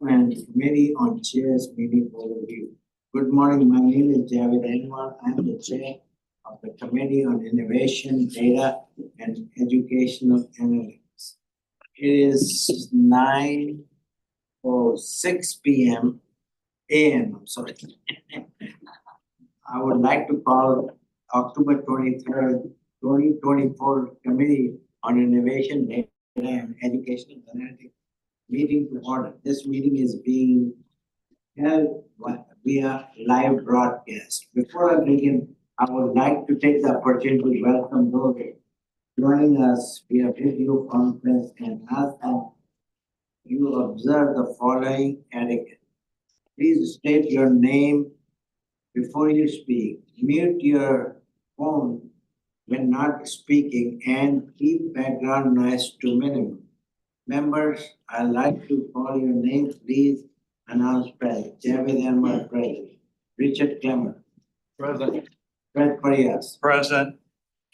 and Committee on Chairs meeting overview. Good morning, my name is Javed Anwar. I am the chair of the Committee on Innovation, Data and Educational Analytics. It is 9:06 p.m. AM, I'm sorry. I would like to call October 23rd, 2024 Committee on Innovation, Data and Educational Analytics meeting to order. This meeting is being held via live broadcast. Before I begin, I would like to take the opportunity to welcome those joining us via video conference and ask that you observe the following etiquette. Please state your name before you speak. Mute your phone when not speaking and keep background noise to minimum. Members, I'd like to call your name. Please announce present. Javed Anwar present. Richard Clemmer. Present. Fred Farias. Present.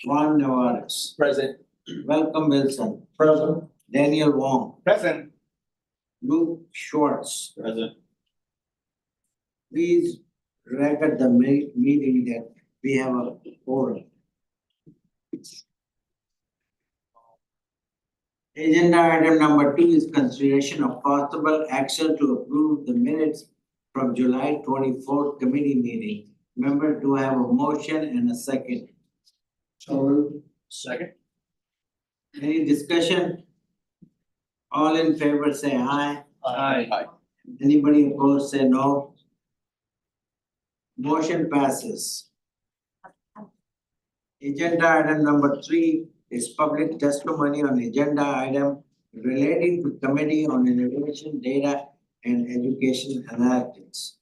Juan Navarez. Present. Welcome Wilson. Present. Daniel Wong. Present. Luke Schwartz. Present. Please record the meeting that we have a quorum. Agenda item number 2 is consideration of possible action to approve the minutes from July 24th committee meeting. Member, do I have a motion and a second? Second. Any discussion? All in favor say aye. Aye. Anybody opposed say no. Motion passes. Agenda item number 3 is public testimony on agenda item relating to Committee on Innovation, Data and Education Analytics.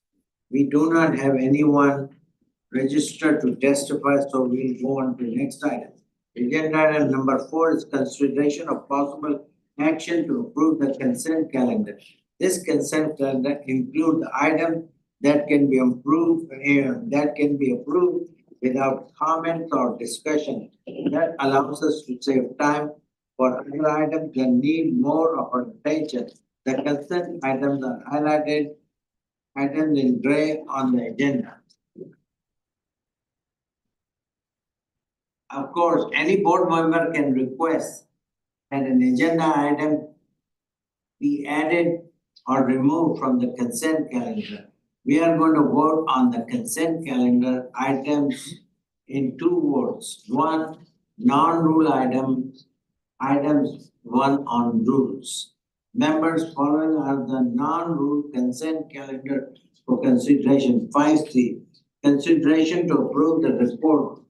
We do not have anyone registered to testify, so we'll go on to the next item. Agenda item number 4 is consideration of possible action to approve the consent calendar. This consent calendar includes items that can be approved without comment or discussion. That allows us to save time for other items that need more of our attention. The consent items are highlighted, items in gray on the agenda. Of course, any board member can request that an agenda item be added or removed from the consent calendar. We are going to vote on the consent calendar items in 2 votes. 1, non-rule items, 1 on rules. Members, following are the non-rule consent calendar for consideration. 5C, consideration to approve the report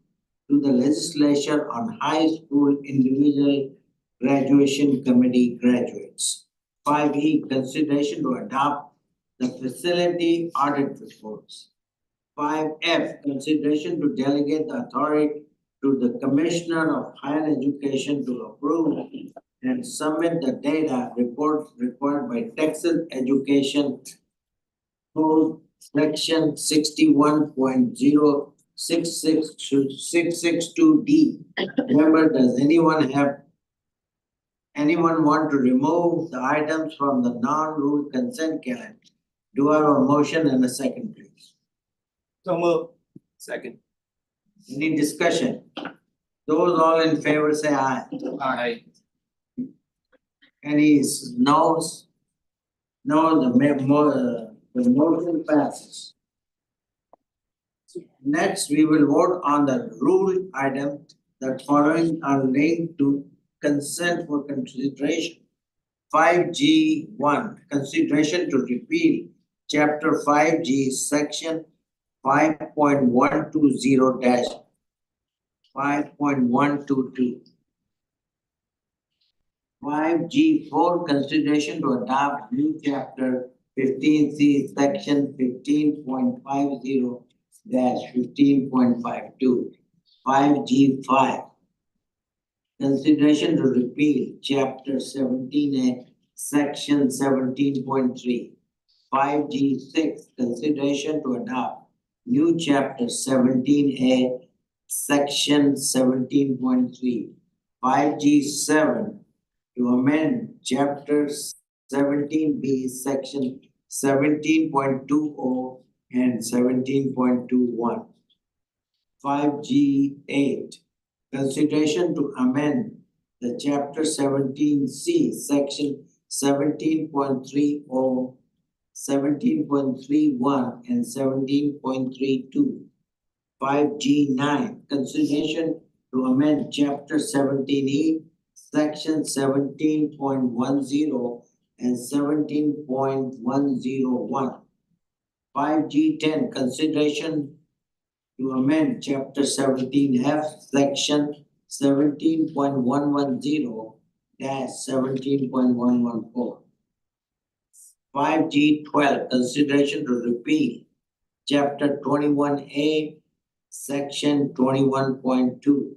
to the legislature on high school individual graduation committee graduates. 5E, consideration to adopt the facility audit reports. 5F, consideration to delegate the authority to the Commissioner of Higher Education to approve and submit the data reports required by Texas Education Code Section 61.0662D. Remember, does anyone want to remove the items from the non-rule consent calendar? Do I have a motion and a second, please? So move. Second. Any discussion? Those all in favor say aye. Aye. Any no's? No, the motion passes. Next, we will vote on the rule item. The following are linked to consent for consideration. 5G1, consideration to repeal Chapter 5G, Section 5.120-5.122. 5G4, consideration to adopt new Chapter 15C, Section 15.50-15.52. 5G5, consideration to repeal Chapter 17A, Section 17.3. 5G6, consideration to adopt new Chapter 17A, Section 17.3. 5G7, to amend Chapter 17B, Section 17.20 and 17.21. 5G8, consideration to amend the chapter 17C, section 17.30, 17.31 and 17.32. 5G9, consideration to amend chapter 17E, section 17.10 and 17.101. 5G10, consideration to amend chapter 17F, section 17.110 17.114. 5G12, consideration to repeal chapter 21A, section 21.2.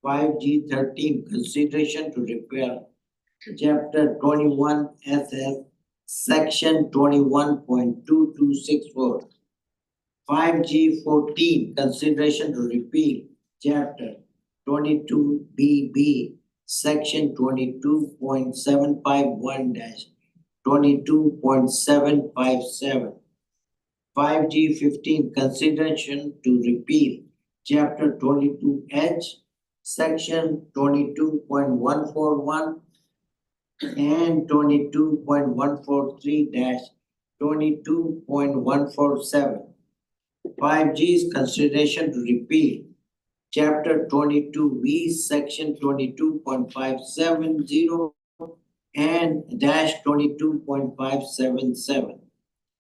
5G13, consideration to repeal chapter 21SF, section 21.2264. 5G14, consideration to repeal chapter 22BB, section 22.751 22.757. 5G15, consideration to repeal chapter 22H, section 22.141 and 22.143 22.147. 5G's consideration to repeal chapter 22V, section 22.570 and -22.577.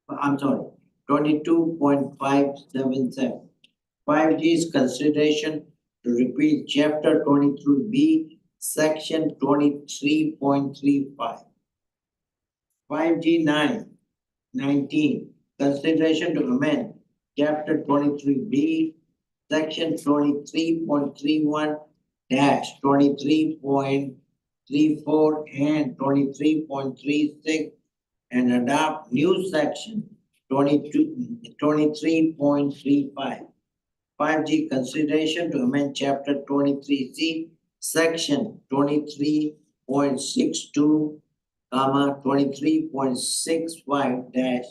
I'm sorry, 22.577. 5G's consideration to repeal chapter 23B, section 23.35. 5G19, consideration to amend chapter 23B, section 23.31 23.34 and 23.36 and adopt new section 23.35. 5G, consideration to amend chapter 23C, section 23.62, 23.65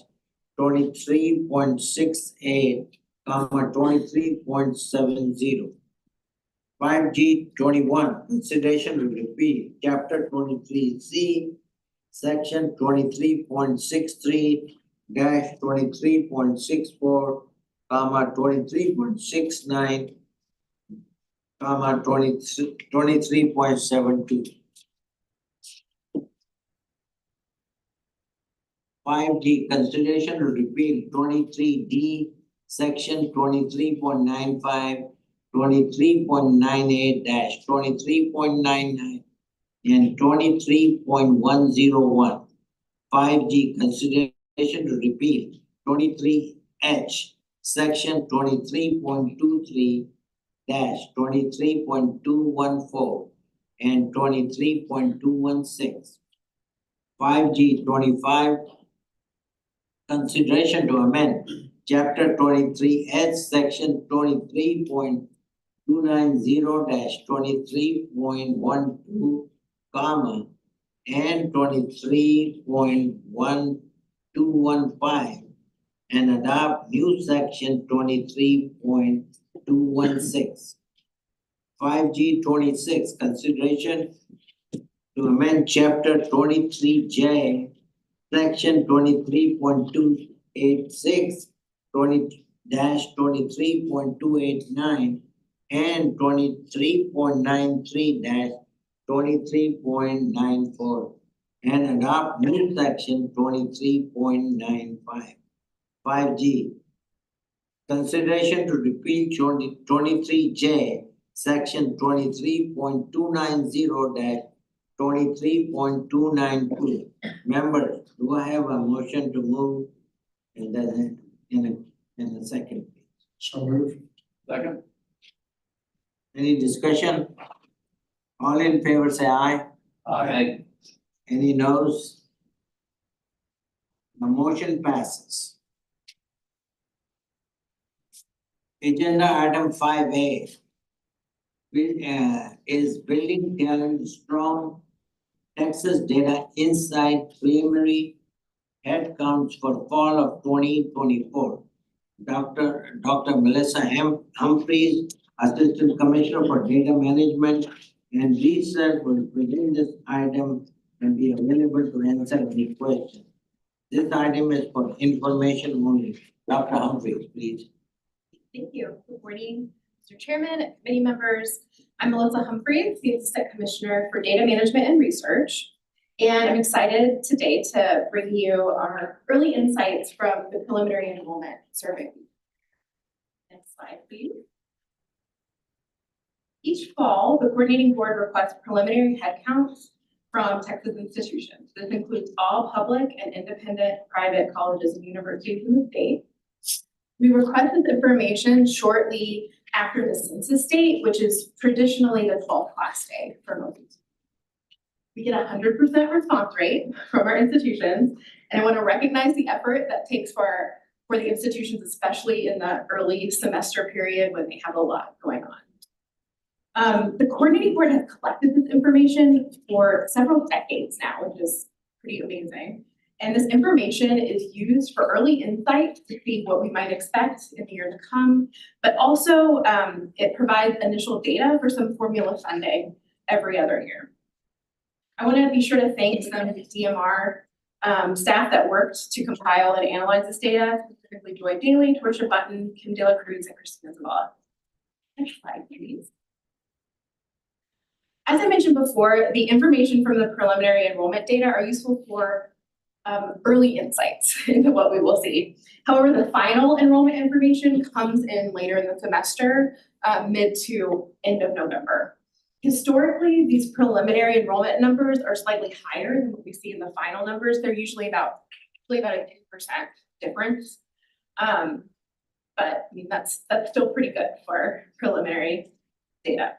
23.68, 23.70. 5G21, consideration to repeal chapter 23C, section 23.63 23.64, 23.69, 23.72. 5D, consideration to repeal 23D, section 23.95, 23.98 23.99 and 23.101. 5G, consideration to repeal 23H, section 23.23 23.214 and 23.216. 5G25, consideration to amend chapter 23H, section 23.290 23.12, and 23.1215 and adopt new section 23.216. 5G26, consideration to amend chapter 23J, section 23.286, 20-23.289 and 23.93 23.94 and adopt new section 23.95. 5G, consideration to repeal 23J, section 23.290 23.292. Members, do I have a motion to move in the second? So moved. Second. Any discussion? All in favor say aye. Aye. Any noes? The motion passes. Agenda item 5A is building talent strong Texas Data Insight preliminary head counts for fall of 2024. Dr. Melissa Humphreys, Assistant Commissioner for Data Management and Research, will present this item and be available to answer any questions. This item is for information only. Dr. Humphreys, please. Thank you. Good morning, Mr. Chairman, committee members. I'm Melissa Humphreys, the Assistant Commissioner for Data Management and Research. And I'm excited today to bring you our early insights from the preliminary enrollment survey. Next slide, please. Each fall, the coordinating board requests preliminary headcounts from Texas institutions. This includes all public and independent private colleges and universities in the state. We request this information shortly after the census date, which is traditionally the 12th class day for most institutions. We get 100% response rate from our institutions, and I want to recognize the effort that takes for the institutions, especially in the early semester period when they have a lot going on. The coordinating board has collected this information for several decades now, which is pretty amazing. And this information is used for early insight to see what we might expect in the year to come, but also it provides initial data for some formula funding every other year. I want to be sure to thank some DMR staff that worked to compile and analyze this data, specifically Joy Daly, Torcia Button, Kim De La Cruz, and Christina Zavala. Next slide, please. As I mentioned before, the information from the preliminary enrollment data are useful for early insights into what we will see. However, the final enrollment information comes in later in the semester, mid to end of November. Historically, these preliminary enrollment numbers are slightly higher than what we see in the final numbers. They're usually about a 2% difference. But I mean, that's still pretty good for preliminary data.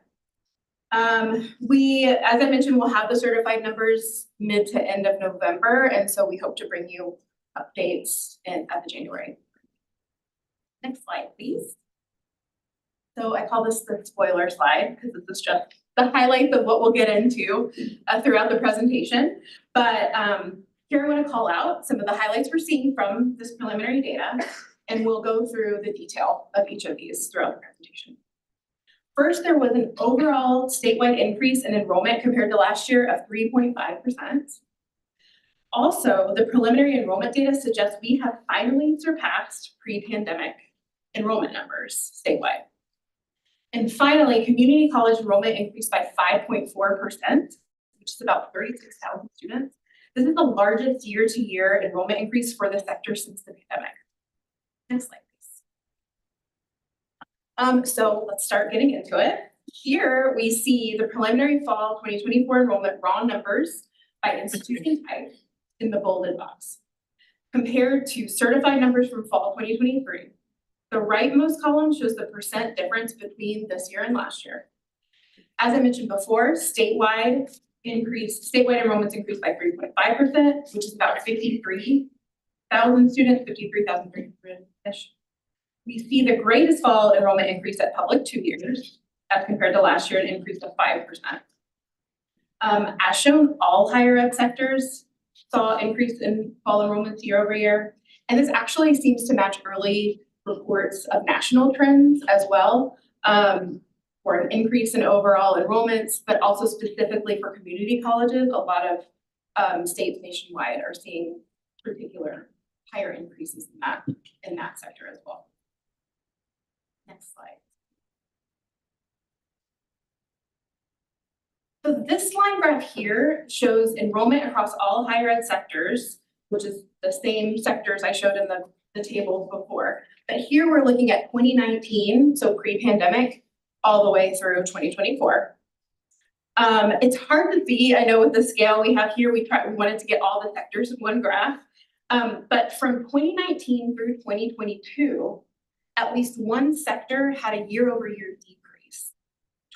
As I mentioned, we'll have the certified numbers mid to end of November, and so we hope to bring you updates at the January. Next slide, please. So I call this the spoiler slide because this is just the highlights of what we'll get into throughout the presentation. But here I want to call out some of the highlights we're seeing from this preliminary data, and we'll go through the detail of each of these throughout the presentation. First, there was an overall statewide increase in enrollment compared to last year of 3.5%. Also, the preliminary enrollment data suggests we have finally surpassed pre-pandemic enrollment numbers statewide. And finally, community college enrollment increased by 5.4%, which is about 36,000 students. This is the largest year-to-year enrollment increase for the sector since the pandemic. Next slide, please. So let's start getting into it. Here we see the preliminary fall 2024 enrollment raw numbers by institution type in the bolded box, compared to certified numbers from fall 2023. The rightmost column shows the percent difference between this year and last year. As I mentioned before, statewide enrollments increased by 3.5%, which is about 53,000 students, 53,300-ish. We see the greatest fall enrollment increase at public 2 years, as compared to last year, an increase of 5%. As shown, all higher ed sectors saw increase in fall enrollments year over year. And this actually seems to match early reports of national trends as well, for an increase in overall enrollments, but also specifically for community colleges. A lot of states nationwide are seeing particular higher increases in that sector as well. Next slide. So this line graph here shows enrollment across all higher ed sectors, which is the same sectors I showed in the tables before. But here we're looking at 2019, so pre-pandemic, all the way through 2024. It's hard to see, I know with the scale we have here, we wanted to get all the sectors in one graph. But from 2019 through 2022, at least one sector had a year-over-year decrease.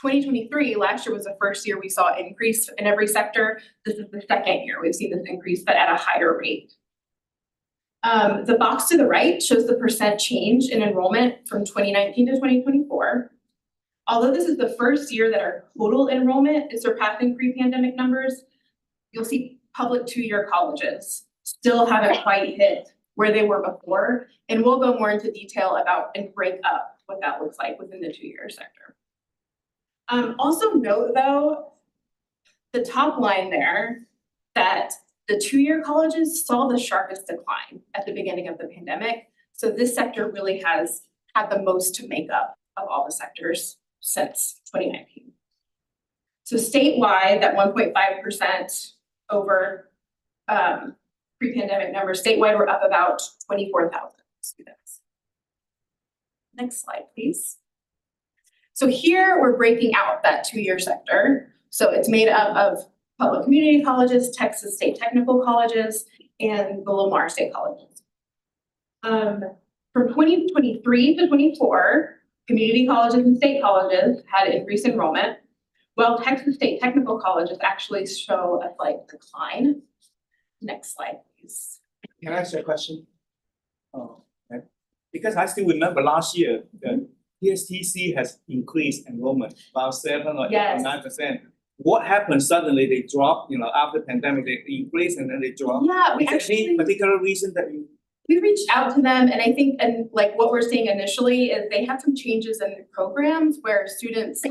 2023, last year was the first year we saw an increase in every sector. This is the second year we've seen this increase, but at a higher rate. The box to the right shows the percent change in enrollment from 2019 to 2024. Although this is the first year that our total enrollment is surpassing pre-pandemic numbers, you'll see public 2-year colleges still haven't quite hit where they were before. And we'll go more into detail about and break up what that looks like within the two-year sector. Also note though, the top line there, that the two-year colleges saw the sharpest decline at the beginning of the pandemic. So this sector really has had the most to make up of all the sectors since 2019. So statewide, that 1.5% over pre-pandemic numbers, statewide we're up about 24,000 students. Next slide, please. So here we're breaking out that two-year sector. So it's made up of public community colleges, Texas State Technical Colleges, and the Lamar State Colleges. From 2023 to 24, community colleges and state colleges had increased enrollment, while Texas State Technical Colleges actually show a slight decline. Next slide, please. Can I ask you a question? Oh, okay. Because I still remember last year, the PSTC has increased enrollment about 7 or 8 Yes. or 9%. What happened suddenly? They dropped, after pandemic, they increased and then they dropped. Yeah, we Is there actually. any particular reason that you? We reached out to them and I think, and like what we're seeing initially is they had some changes in the programs where students,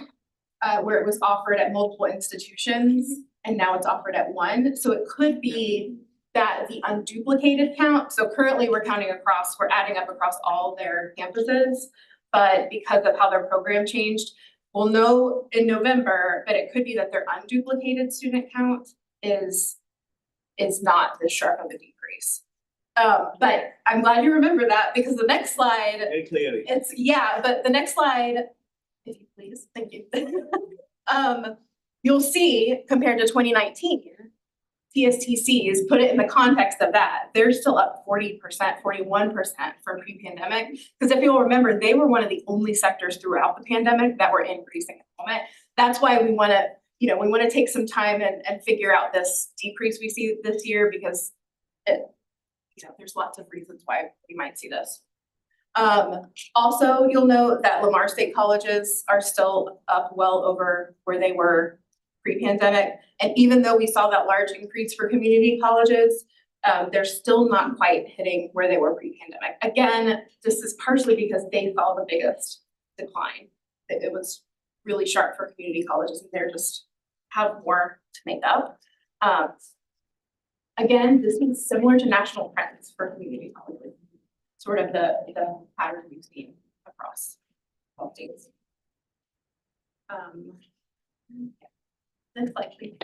where it was offered at multiple institutions and now it's offered at one. So it could be that the unduplicated count, so currently we're adding up across all their campuses. But because of how their program changed, we'll know in November, but it could be that their unduplicated student count is not this sharp of a decrease. But I'm glad you remember that because the next slide, Very clearly. but the next slide, if you please, thank you. You'll see compared to 2019, PSTCs, put it in the context of that, they're still up 40%, 41% from pre-pandemic. Because if you'll remember, they were one of the only sectors throughout the pandemic that were increasing enrollment. That's why we want to take some time and figure out this decrease we see this year because there's lots of reasons why we might see this. Also, you'll note that Lamar State Colleges are still up well over where they were pre-pandemic. And even though we saw that large increase for community colleges, they're still not quite hitting where they were pre-pandemic. Again, this is partially because they saw the biggest decline. It was really sharp for community colleges and they're just have more to make up. Again, this is similar to national trends for community colleges, sort of the pattern we've seen across all states. Next slide, please.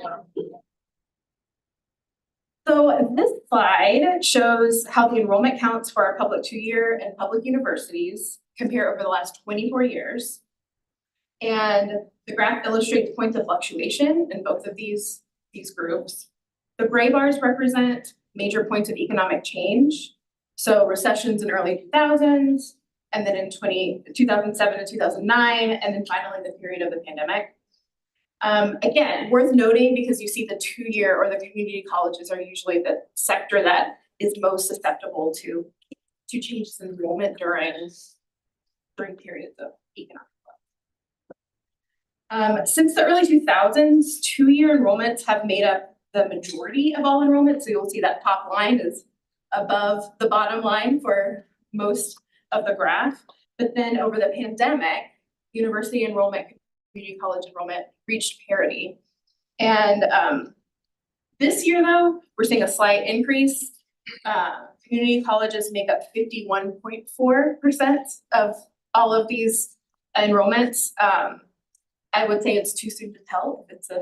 So this slide shows how the enrollment counts for our public two-year and public universities compare over the last 24 years. And the graph illustrates points of fluctuation in both of these groups. The gray bars represent major points of economic change. So recessions in early 2000s, and then in 2007 to 2009, and then finally the period of the pandemic. Again, worth noting because you see the two-year or the community colleges are usually the sector that is most susceptible to changes in enrollment during periods of economic growth. Since the early 2000s, two-year enrollments have made up the majority of all enrollment. So you'll see that top line is above the bottom line for most of the graph. But then over the pandemic, university enrollment, community college enrollment reached parity. And this year though, we're seeing a slight increase. Community colleges make up 51.4% of all of these enrollments. I would say it's too soon to tell if it's a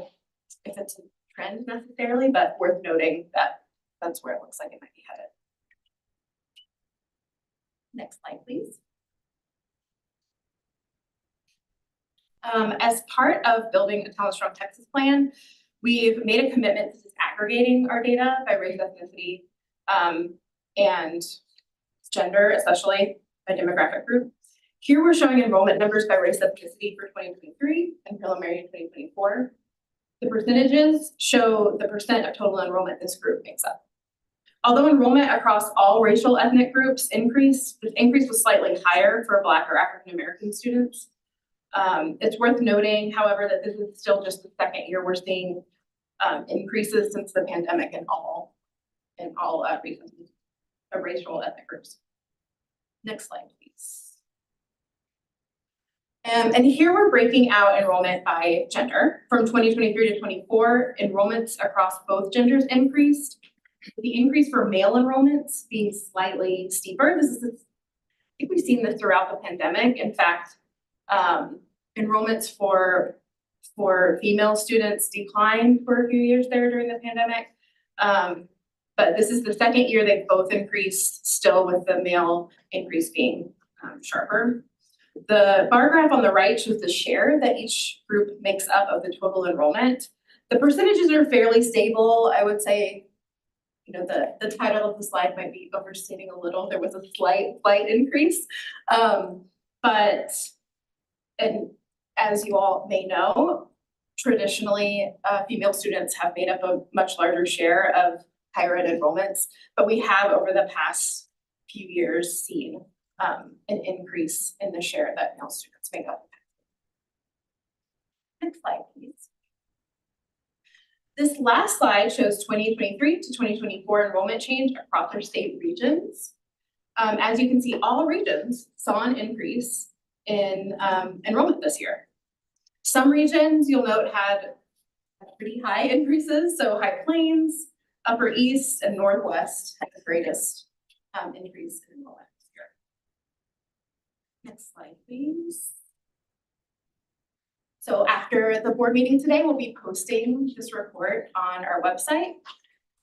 trend necessarily, but worth noting that that's where it looks like it might be headed. Next slide, please. As part of building a Talent Strong Texas plan, we've made a commitment to disaggregating our data by race, ethnicity, and gender, especially by demographic group. Here we're showing enrollment numbers by race, ethnicity for 2023 and preliminary in 2024. The percentages show the percent of total enrollment this group makes up. Although enrollment across all racial ethnic groups increased, the increase was slightly higher for Black or African American students. It's worth noting, however, that this is still just the second year we're seeing increases since the pandemic in all in all regions of racial ethnic groups. Next slide, please. And here we're breaking out enrollment by gender. From 2023 to 24, enrollments across both genders increased. The increase for male enrollments being slightly steeper. I think we've seen this throughout the pandemic. In fact, enrollments for female students declined for a few years there during the pandemic. But this is the second year they've both increased, still with the male increase being sharper. The bar graph on the right shows the share that each group makes up of the total enrollment. The percentages are fairly stable. I would say, you know, the title of the slide might be overstating a little. There was a slight increase. But as you all may know, traditionally, female students have made up a much larger share of higher ed enrollments, but we have over the past few years seen an increase in the share that male students make up. Next slide, please. This last slide shows 2023 to 2024 enrollment change across our state regions. As you can see, all regions saw an increase in enrollment this year. Some regions you'll note had pretty high increases, so High Plains, Upper East, and Northwest had the greatest increase in enrollment this year. Next slide, please. So after the board meeting today, we'll be posting this report on our website.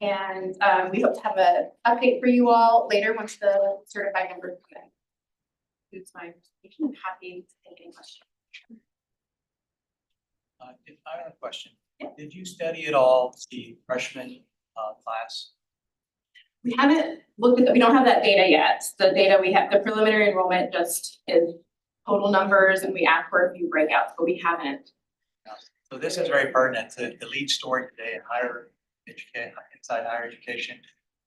And we hope to have an update for you all later once the certified numbers come in. Concludes my presentation. I'm happy to take any questions. I have a question. Yeah. Did you study at all the freshman class? We haven't looked at that. We don't have that data yet. The data we have, the preliminary enrollment just is total numbers, and we ask for a few breakouts, but we haven't. So this is very pertinent to the lead story today in higher education, inside higher education.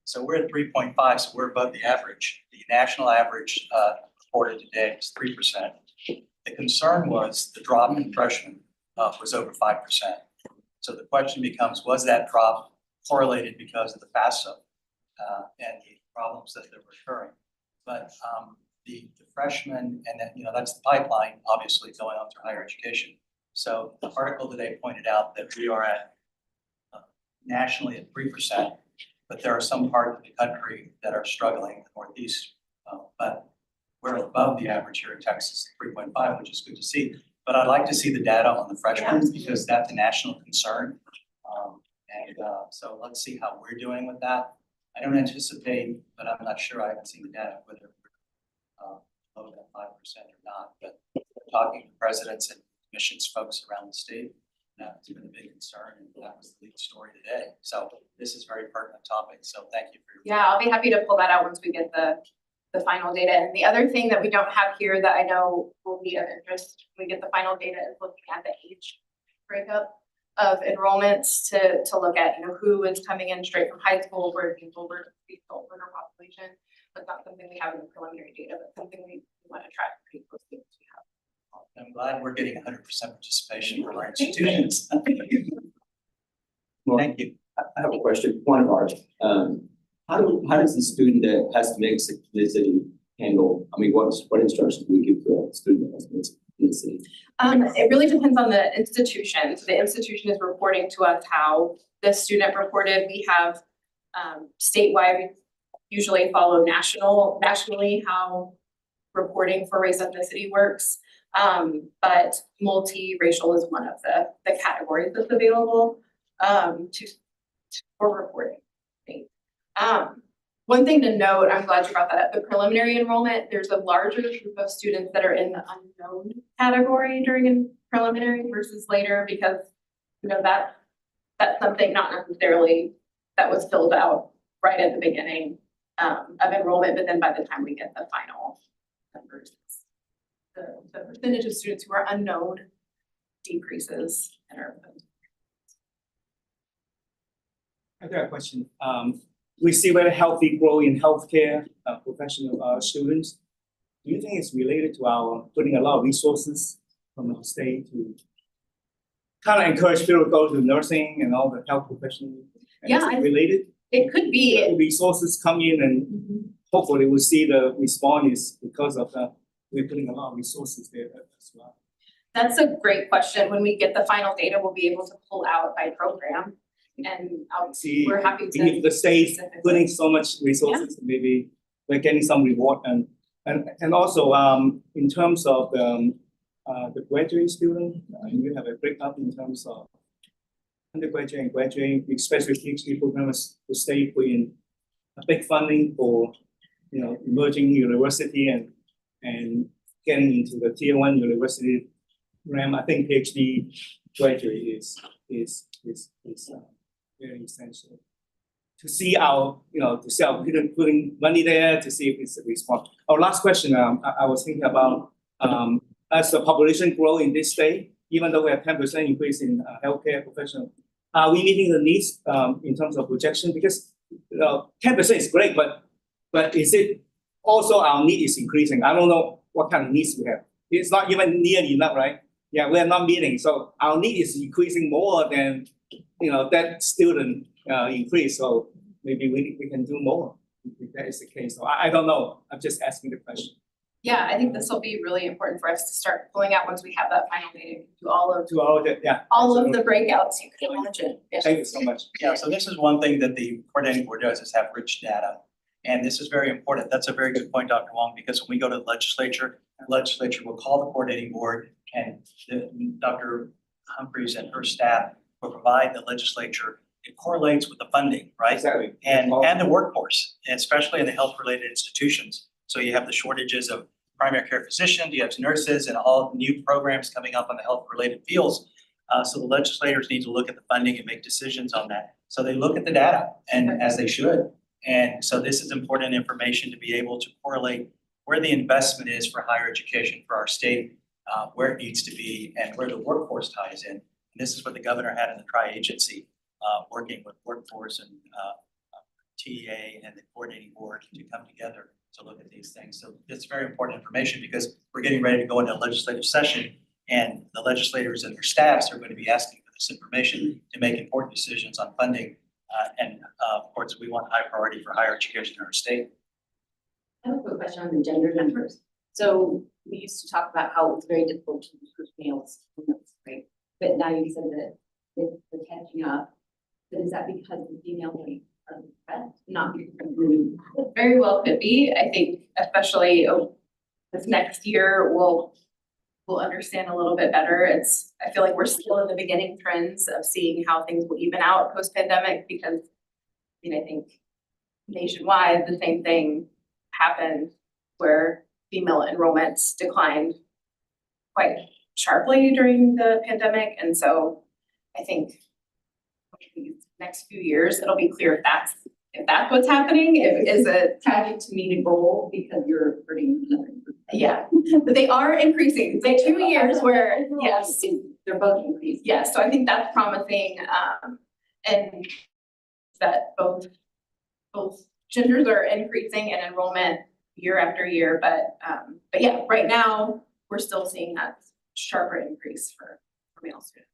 So we're at 3.5, so we're above the average. The national average reported today is 3%. The concern was the drop in freshmen was over 5%. So the question becomes, was that drop correlated because of the FAFSA and the problems that were occurring? But the freshmen, and then, you know, that's the pipeline, obviously, going on through higher education. So the article today pointed out that we are at nationally at 3%, but there are some parts of the country that are struggling, the Northeast, but we're above the average here in Texas, 3.5, which is good to see. But I'd like to see the data on the freshmen because that's a national concern. So let's see how we're doing with that. I don't anticipate, but I'm not sure, I haven't seen the data, whether we're below that 5% or not. But talking to presidents and commissions folks around the state, it's been a big concern, and that was the lead story today. So this is a very pertinent topic. So thank you for your. Yeah, I'll be happy to pull that out once we get the final data. And the other thing that we don't have here that I know will be of interest when we get the final data is looking at the age breakup of enrollments to look at, you know, who is coming in straight from high school, where people were the older population. That's not something we have in the preliminary data, but something we want to track pretty closely as we have. I'm glad we're getting 100% participation from our institutions. Thank you. I have a question, point of art. How does the student that has to make ethnicity handle, I mean, what instructions do we give to a student that has to make ethnicity? It really depends on the institution. So the institution is reporting to us how the student reported. We have statewide, we usually follow nationally how reporting for race ethnicity works. But multiracial is one of the categories that's available for reporting. One thing to note, I'm glad you brought that up, the preliminary enrollment, there's a larger group of students that are in the unknown category during preliminary versus later, because, you know, that's something not necessarily that was filled out right at the beginning of enrollment, but then by the time we get the final numbers, the percentage of students who are unknown decreases in our. I got a question. We see very healthy growth in healthcare professional students. Do you think it's related to our putting a lot of resources from the state to kind of encourage people to go to nursing and all the health professionals? Yeah, Is it related? It could be. resources come in and hopefully we'll see the response is because of we're putting a lot of resources there as well. That's a great question. When we get the final data, we'll be able to pull out by program. And See, we're happy to. if the state specifically. putting so much resources, maybe we're getting some reward and also in terms of the graduate student, you have a breakup in terms of undergraduate and graduate, especially PhD programs, the state put in a big funding for emerging university and getting into the tier 1 university realm. I think PhD graduate is very essential. To see our, to see our putting money there to see if it's a response. Our last question, I was thinking about as the population grow in this state, even though we have 10% increase in healthcare professionals, are we meeting the needs in terms of projection? Because 10% is great, but is it also our need is increasing? I don't know what kind of needs we have. It's not even near enough, right? Yeah, we are not meeting. So our need is increasing more than that student increase. So maybe we can do more if that is the case. So I don't know. I'm just asking the question. Yeah, I think this will be really important for us to start pulling out once we have that final data, do all of To all of that, yeah. all of absolutely. the breakouts you could imagine. Yeah. Thank you so much. Yeah, so this is one thing that the coordinating board does is have rich data. And this is very important. That's a very good point, Dr. Wong, because when we go to the legislature will call the coordinating board and Dr. Humphreys and her staff will provide the legislature. It correlates with the funding, right? Exactly. And the workforce, especially in the health-related institutions. So you have the shortages of primary care physicians, you have nurses and all new programs coming up on the health-related fields. So the legislators need to look at the funding and make decisions on that. So they look at the data and as they should. And so this is important information to be able to correlate where the investment is for higher education for our state, where it needs to be and where the workforce ties in. And this is what the governor had in the tri-agency, working with workforce and TEA and the coordinating board to come together to look at these things. So it's very important information because we're getting ready to go into a legislative session and the legislators and their staffs are going to be asking for this information to make important decisions on funding. And of course, we want high priority for higher education in our state. I have a quick question on the gender numbers. So we used to talk about how it's very difficult to recruit males, right? But now you said that they're catching up. But is that because the female rate are depressed, not because of the It very well could be. I think especially this next year, we'll understand a little bit better. I feel like we're still in the beginning trends of seeing how things will even out post-pandemic because I think nationwide, the same thing happened where female enrollments declined quite sharply during the pandemic. And so I think these next few years, it'll be clear if that's what's happening, is a tragic to meet a goal because you're hurting another group? yeah, but they are increasing. The 2 years where, yes, They're both increasing. yes, so I think that's promising, and that both genders are increasing in enrollment year after year, but yeah, right now, we're still seeing that sharper increase for male students.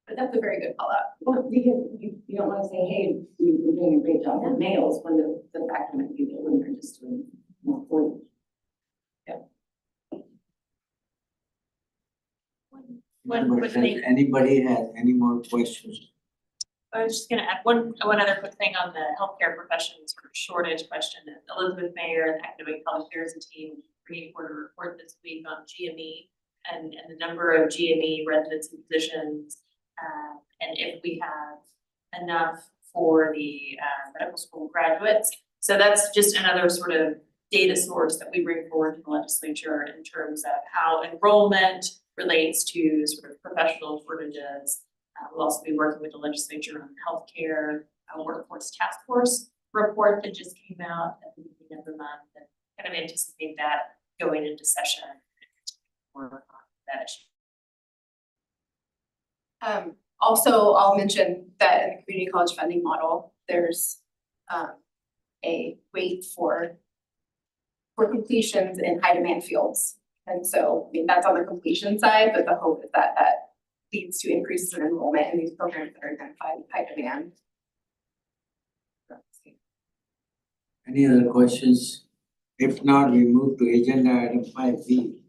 But that's a very good call out. Well, because you don't want to say, hey, you're doing a great job with males when the fact might be that women are just doing more for you. Members, does anybody has any more questions? I was just gonna add one other quick thing on the healthcare profession sort of shortage question. Elizabeth Mayer, the Academic College Affairs team, bringing forward a report this week on GME and the number of GME residents and positions, and if we have enough for the medical school graduates. So that's just another sort of data source that we bring forward to the legislature in terms of how enrollment relates to sort of professional shortages. We'll also be working with the legislature on healthcare workforce task force report that just came out at the beginning of the month, and kind of anticipate that going into session. Work on that issue. Also, I'll mention that in the community college funding model, there's a wait for completions in high demand fields. And so, that's on the completion side, but the hope is that that leads to increases in enrollment in these programs that are identified in high demand. Any other questions? If not, we move to agenda item 5B.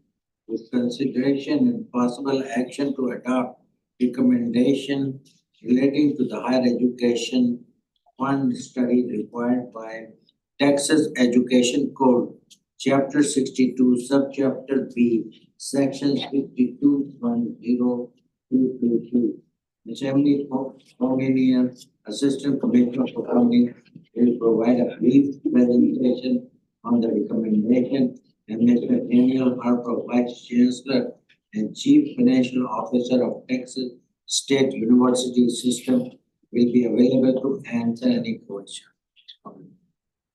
With consideration and possible action to adopt recommendation relating to the higher education fund study required by Texas Education Code, Chapter 62, Subchapter B, Section 62.0222. Ms. Emily Fournier, Assistant Commissioner for Funding, will provide a brief presentation on the recommendation, and Mr. Daniel Harper, Vice Chancellor and Chief Financial Officer of Texas State University System, will be available to answer any question.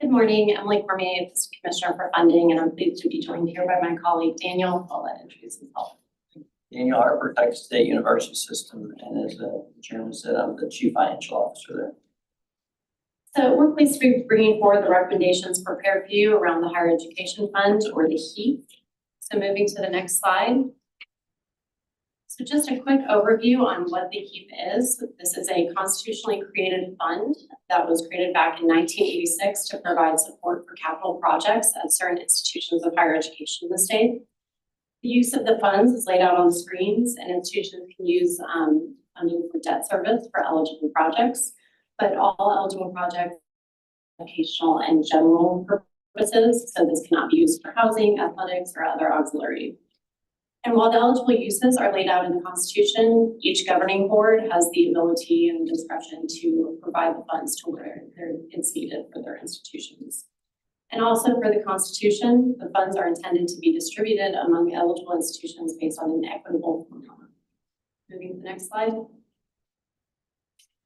Good morning, Emily Cormier, Assistant Commissioner for Funding, and I'm pleased to be joined here by my colleague Daniel. I'll let him introduce himself. Daniel Harper, Texas State University System, and as the chairman said, I'm the chief financial officer there. So we're pleased to be bringing forward the recommendations prepared for you around the Higher Education Fund, or the HEAF. So moving to the next slide. So just a quick overview on what the HEAF is. This is a constitutionally created fund that was created back in 1986 to provide support for capital projects at certain institutions of higher education in the state. The use of the funds is laid out on the screens, and institutions can use funding for debt service for eligible projects, but all eligible projects are educational and general purposes, so this cannot be used for housing, athletics, or other auxiliary. And while the eligible uses are laid out in the Constitution, each governing board has the ability and discretion to provide the funds to where it's needed for their institutions. And also for the Constitution, the funds are intended to be distributed among eligible institutions based on an equitable formula. Moving to the next slide.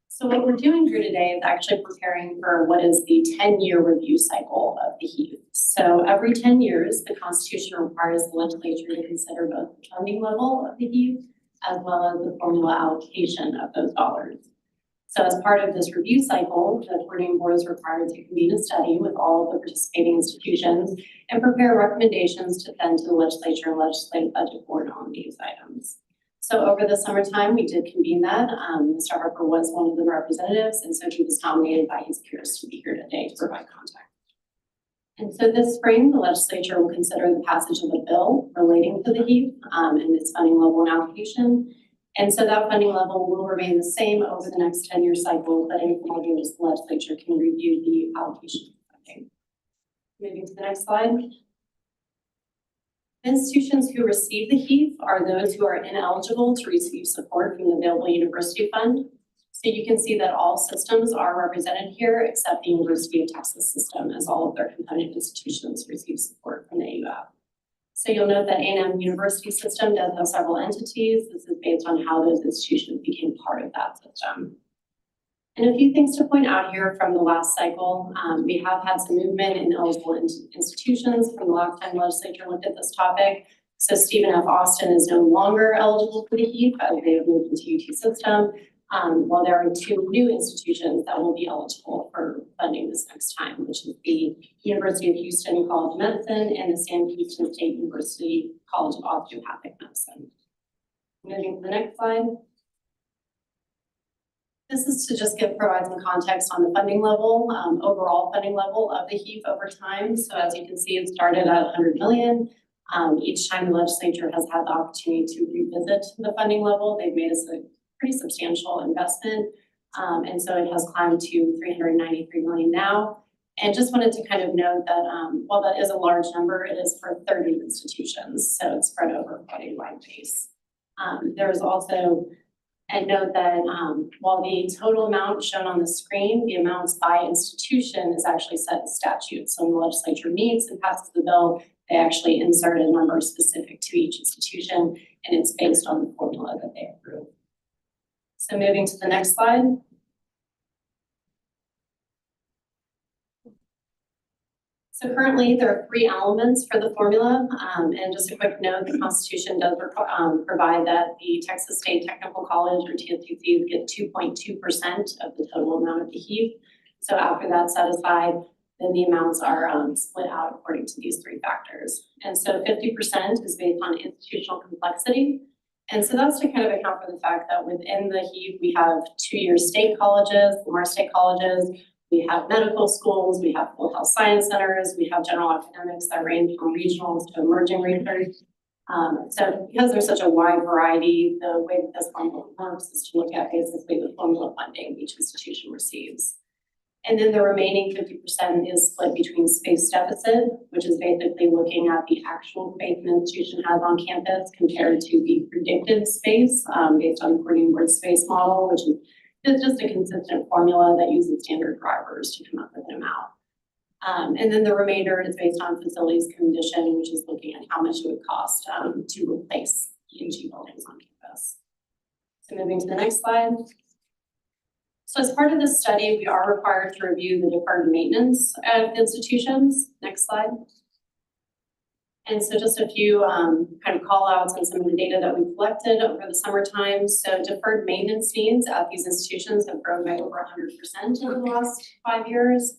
So what we're doing here today is actually preparing for what is the 10-year review cycle of the HEAF. So every 10 years, the Constitution requires the legislature to consider both the funding level of the HEAF as well as the formula allocation of those dollars. So as part of this review cycle, the coordinating board is required to convene a study with all of the participating institutions and prepare recommendations to send to the legislature and legislative budget board on these items. So over the summertime, we did convene that. Mr. Harper was one of the representatives, and so he was nominated by his peers to be here today to provide contact. And so this spring, the legislature will consider the passage of a bill relating to the HEAF and its funding level and allocation. And so that funding level will remain the same over the next 10-year cycle, but in 5 years, the legislature can review the allocation of funding. Moving to the next slide. Institutions who receive the HEAF are those who are ineligible to receive support from the available university fund. So you can see that all systems are represented here except the University of Texas system, as all of their component institutions receive support from the AUF. So you'll note that A&M University System does have several entities. This is based on how those institutions became part of that system. And a few things to point out here from the last cycle. We have had some movement in eligible institutions from the last time the legislature looked at this topic. So Stephen F. Austin is no longer eligible for the HEAF as they have moved into UT system, while there are 2 new institutions that will be eligible for funding this next time, which is the University of Houston College of Medicine and the Sam Houston State University College of Osteopathic Medicine. Moving to the next slide. This is to just provide some context on the funding level, overall funding level of the HEAF over time. So as you can see, it started at 100 million. Each time the legislature has had the opportunity to revisit the funding level, they've made a pretty substantial investment. And so it has climbed to 393 million now. And just wanted to kind of note that while that is a large number, it is for 30 institutions. So it's spread over quite a wide base. There's also, and note that while the total amount shown on the screen, the amounts by institution is actually set in statute. So when the legislature meets and passes the bill, they actually insert a number specific to each institution, and it's based on the formula that they approve. So moving to the next slide. So currently there are 3 elements for the formula, and just a quick note, the Constitution does provide that the Texas State Technical College or TSTCs get 2.2% of the total amount of the HEAF. So after that's set aside, then the amounts are split out according to these 3 factors. And so 50% is based on institutional complexity. And so that's to kind of account for the fact that within the HEAF, we have 2-year state colleges, Lamar State colleges, We have medical schools, we have full health science centers, we have general academics that range from regionals to emerging research. So because there's such a wide variety, the way that this formula works is to look at basically the formula funding each institution receives. And then the remaining 50% is split between space deficit, which is basically looking at the actual space an institution has on campus compared to the predicted space based on the Corning Board space model, which is just a consistent formula that uses standard drivers to come up with an amount. And then the remainder is based on facilities condition, which is looking at how much it would cost to replace ENG buildings on campus. So moving to the next slide. So as part of this study, we are required to review the deferred maintenance of institutions. Next slide. And so just a few kind of call outs on some of the data that we collected over the summertime. So deferred maintenance needs at these institutions have grown by over 100% over the last 5 years.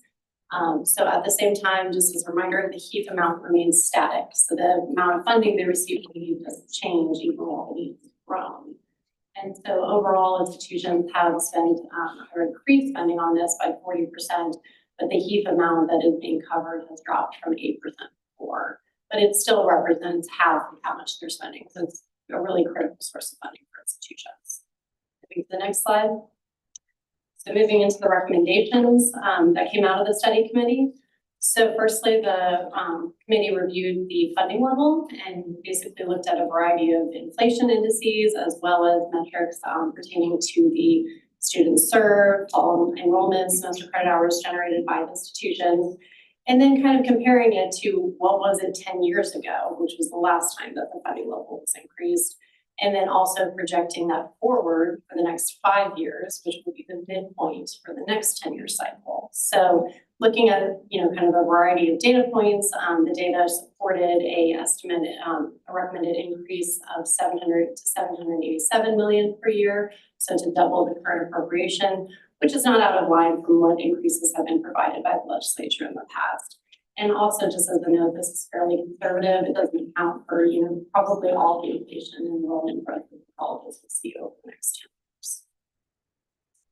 So at the same time, just as a reminder, the HEAP amount remains static. So the amount of funding they receive doesn't change even while the needs have grown. And so overall, institutions have spent or increased spending on this by 40%, but the HEAP amount that is being covered has dropped from 8% before. But it still represents half of how much they're spending. So it's a really critical source of funding for institutions. Moving to the next slide. So moving into the recommendations that came out of the study committee. So firstly, the committee reviewed the funding level and basically looked at a variety of inflation indices as well as metrics pertaining to the students served, fall enrollment, semester credit hours generated by the institutions, and then kind of comparing it to what was it 10 years ago, which was the last time that the funding level was increased. And then also projecting that forward for the next 5 years, which would be the midpoint for the next 10-year cycle. So looking at, kind of a variety of data points, the data supported a recommended increase of 700 to 787 million per year. So to double the current appropriation, which is not out of line from what increases have been provided by the legislature in the past. And also, just as a note, this is fairly conservative. It doesn't account for, probably all the inflation and enrollment growth that the colleges will see over the next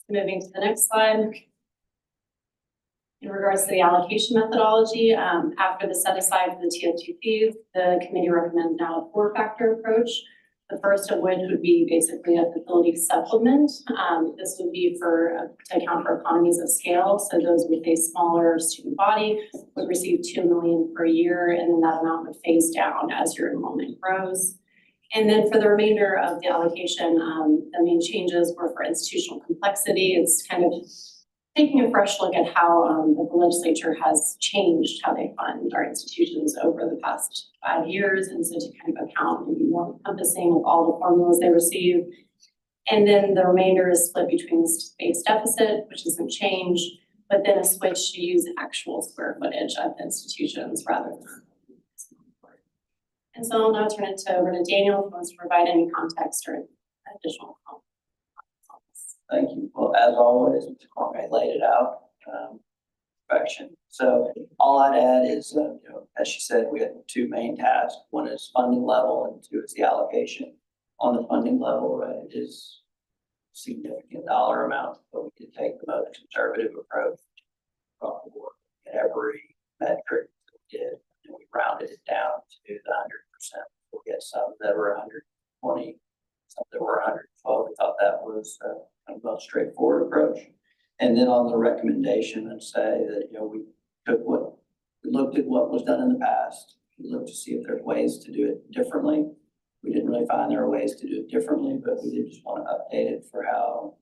10 years. Moving to the next slide. In regards to the allocation methodology, after the set aside for the TFTPs, the committee recommends now a 4-factor approach. The first of which would be basically a facility supplement. This would be to account for economies of scale. So those with a smaller student body would receive $2 million per year, and then that amount would phase down as your enrollment grows. And then for the remainder of the allocation, the main changes were for institutional complexity. It's kind of taking a fresh look at how the legislature has changed how they fund our institutions over the past 5 years. And so to kind of account and be more encompassing of all the formulas they receive. And then the remainder is split between the space deficit, which doesn't change, but then a switch to use actual square footage of the institutions rather than. And so I'll now turn it over to Daniel, who wants to provide any context or additional comments. Thank you. Well, as always, Mr. Cormier laid it out, perfection. So all I'd add is, as she said, we have 2 main tasks. One is funding level and 2 is the allocation. On the funding level, it is a significant dollar amount, but we did take the most conservative approach across the board. Every metric that we did, and we rounded it down to the 100%. We'll get some that were 120, some that were 112. We thought that was a most straightforward approach. And then on the recommendation, I'd say that, we looked at what was done in the past. We looked to see if there's ways to do it differently. We didn't really find there are ways to do it differently, but we did just want to update it for how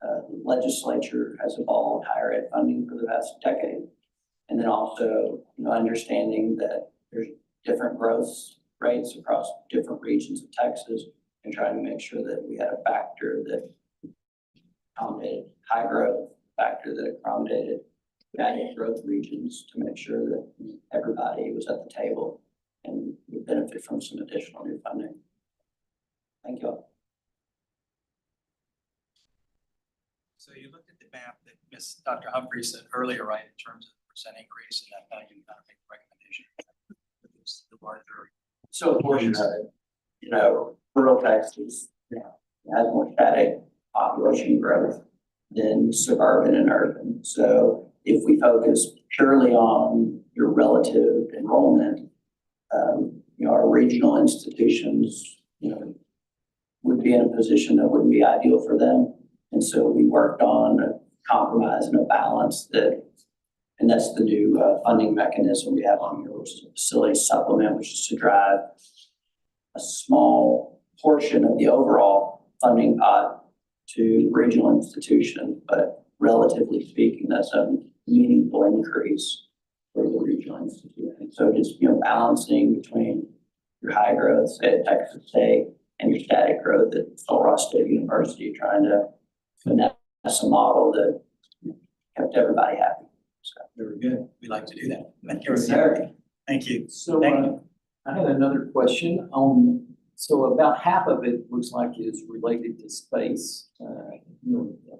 the legislature has evolved higher ed funding for the past decade. And then also, understanding that there's different growth rates across different regions of Texas, and trying to make sure that we had a factor that accommodated high growth, factor that accommodated valued growth regions to make sure that everybody was at the table and would benefit from some additional new funding. Thank you all. So you looked at the map that Dr. Humphrey said earlier, right, in terms of percent increase, and that's how you kind of make a recommendation. The larger. So a portion of it, rural Texas, has more static population growth than suburban and urban. So if we focus purely on your relative enrollment, our regional institutions, would be in a position that wouldn't be ideal for them. And so we worked on a compromise and a balance and that's the new funding mechanism we have on here, which is a facility supplement, which is to drive a small portion of the overall funding pot to regional institutions, but relatively speaking, that's a meaningful increase for the regional institution. So just, balancing between your high growth, say at Texas State, and your static growth at Sul Ross State University, trying to finesse a model that kept everybody happy. So Very good. We like to do that. Thank you, sir. Thank you. So, Thank you. I had another question on, so about half of it looks like is related to space,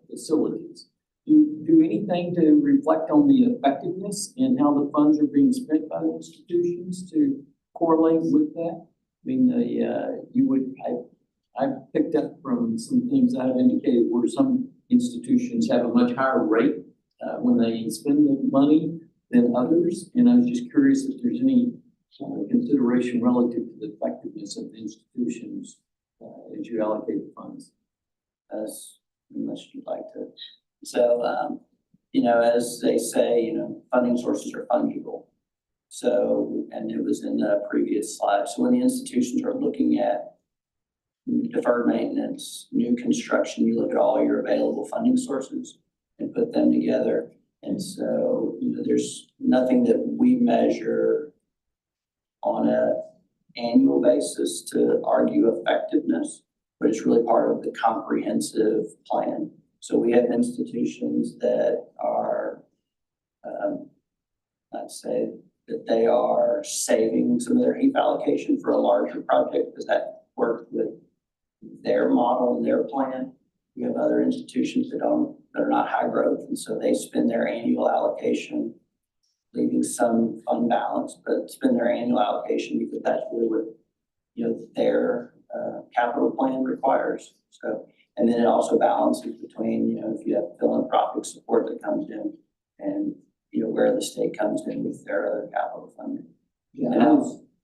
facilities. Do you do anything to reflect on the effectiveness and how the funds are being spent by the institutions to correlate with that? I mean, I picked up from some things I've indicated where some institutions have a much higher rate when they spend the money than others. And I was just curious if there's any consideration relative to the effectiveness of the institutions as you allocate the funds. as much as you'd like to. So, as they say, funding sources are fungible. So, and it was in the previous slide. So when the institutions are looking at deferred maintenance, new construction, you look at all your available funding sources and put them together. And so, there's nothing that we measure on an annual basis to argue effectiveness, but it's really part of the comprehensive plan. So we have institutions that are, let's say that they are saving some of their HEAP allocation for a larger project because that worked with their model and their plan. We have other institutions that are not high growth, and so they spend their annual allocation, leaving some fund balance, but spend their annual allocation because that's really what their capital plan requires. So, and then it also balances between if you have philanthropic support that comes in, and where the state comes in with their other capital funding. Yeah,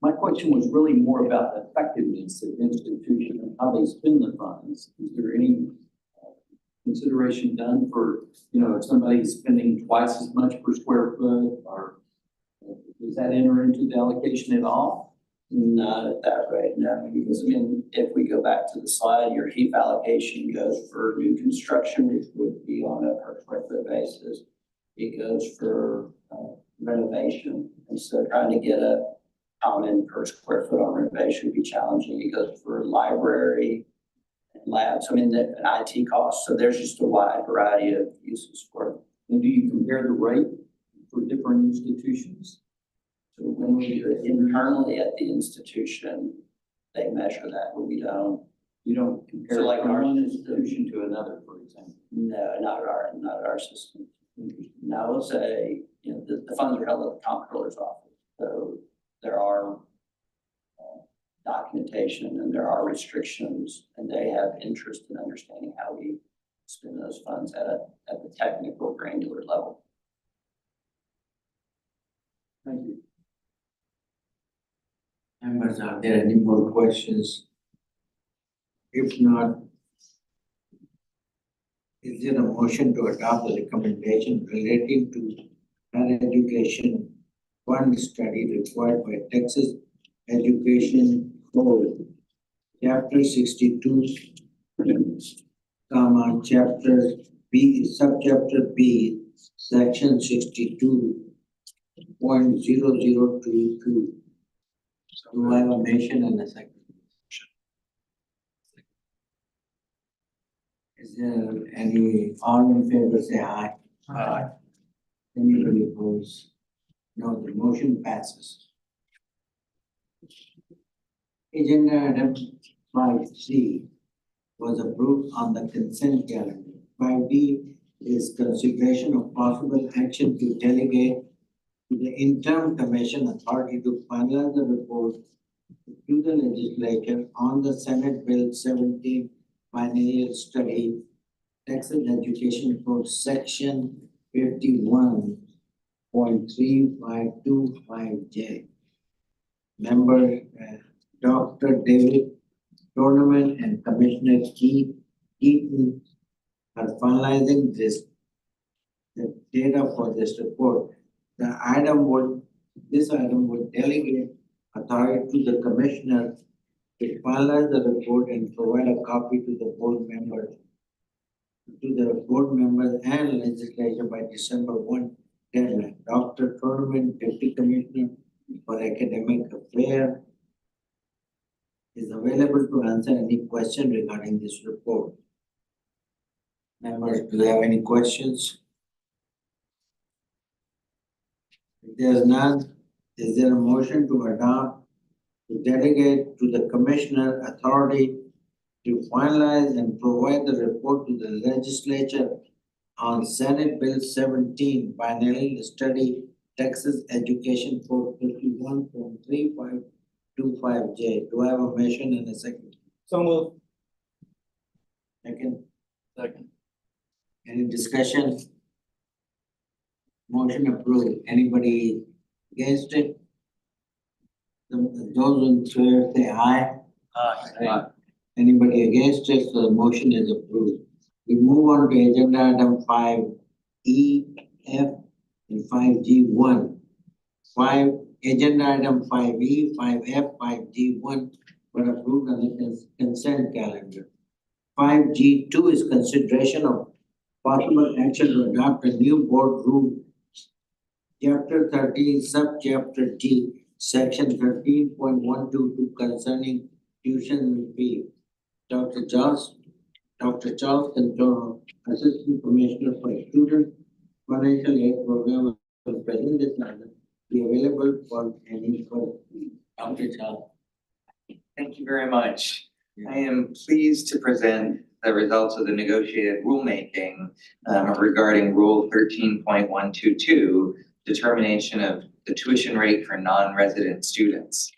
my question was really more about the effectiveness of the institution and how they spend the funds. Is there any consideration done for, if somebody's spending twice as much per square foot, or does that enter into the allocation at all? Not at that rate, no, because if we go back to the slide, your HEAP allocation goes for new construction, which would be on a per square foot basis. It goes for renovation, and so trying to get a common per square foot on renovation would be challenging. It goes for library and labs, the IT costs. So there's just a wide variety of uses for it. And do you compare the rate for different institutions? So when we do it internally at the institution, they measure that, but we don't. You don't compare So like from our one institution to another, for example? No, not at our system. Now, I will say, the funds are held at the comptroller's office, so there are documentation and there are restrictions, and they have interest in understanding how we spend those funds at the technical granular level. Thank you. Members, are there any more questions? If not, is there a motion to adopt the recommendation relating to higher education fund study required by Texas Education Code, Chapter 62, Chapter B, Subchapter B, Section 62.0022. Do I have a motion and a second? Is there any, all in favor, say aye. Aye. Anybody opposed? No, the motion passes. Agenda item 5C was approved on the consent calendar. 5D is consideration of possible action to delegate to the interim commission authority to finalize the report to the legislature on the Senate Bill 17 Financial Study, Texas Education Code Section 51.3525J. Member Dr. David Tournament and Commissioner Keaton are finalizing the data for this report. This item would delegate authority to the commissioner to finalize the report and provide a copy to the board members and legislature by December 1 deadline. Dr. Tournament, Deputy Commissioner for Academic Affairs, is available to answer any question regarding this report. Members, do you have any questions? If there's none, is there a motion to adopt, to delegate to the commissioner authority to finalize and provide the report to the legislature on Senate Bill 17, binary study Texas Education Code 51.3525J. Do I have a motion and a second? So moved. Second, Second. any discussion? Motion approved. Anybody against it? Those in favor say aye. Aye. Anybody against it? So the motion is approved. We move on to agenda item 5E, F, and 5G1. Agenda item 5E, 5F, 5G1 were approved on the consent calendar. 5G2 is consideration of possible action to adopt a new board rule. Chapter 13, subchapter G, section 13.122 concerning tuition fee. Dr. Charles Cantoro, Assistant Commissioner for Student Financial Aid Program, will present this matter, be available for any question. Dr. Charles. Thank you very much. I am pleased to present the results of the negotiated rulemaking regarding Rule 13.122, determination of the tuition rate for non-resident students.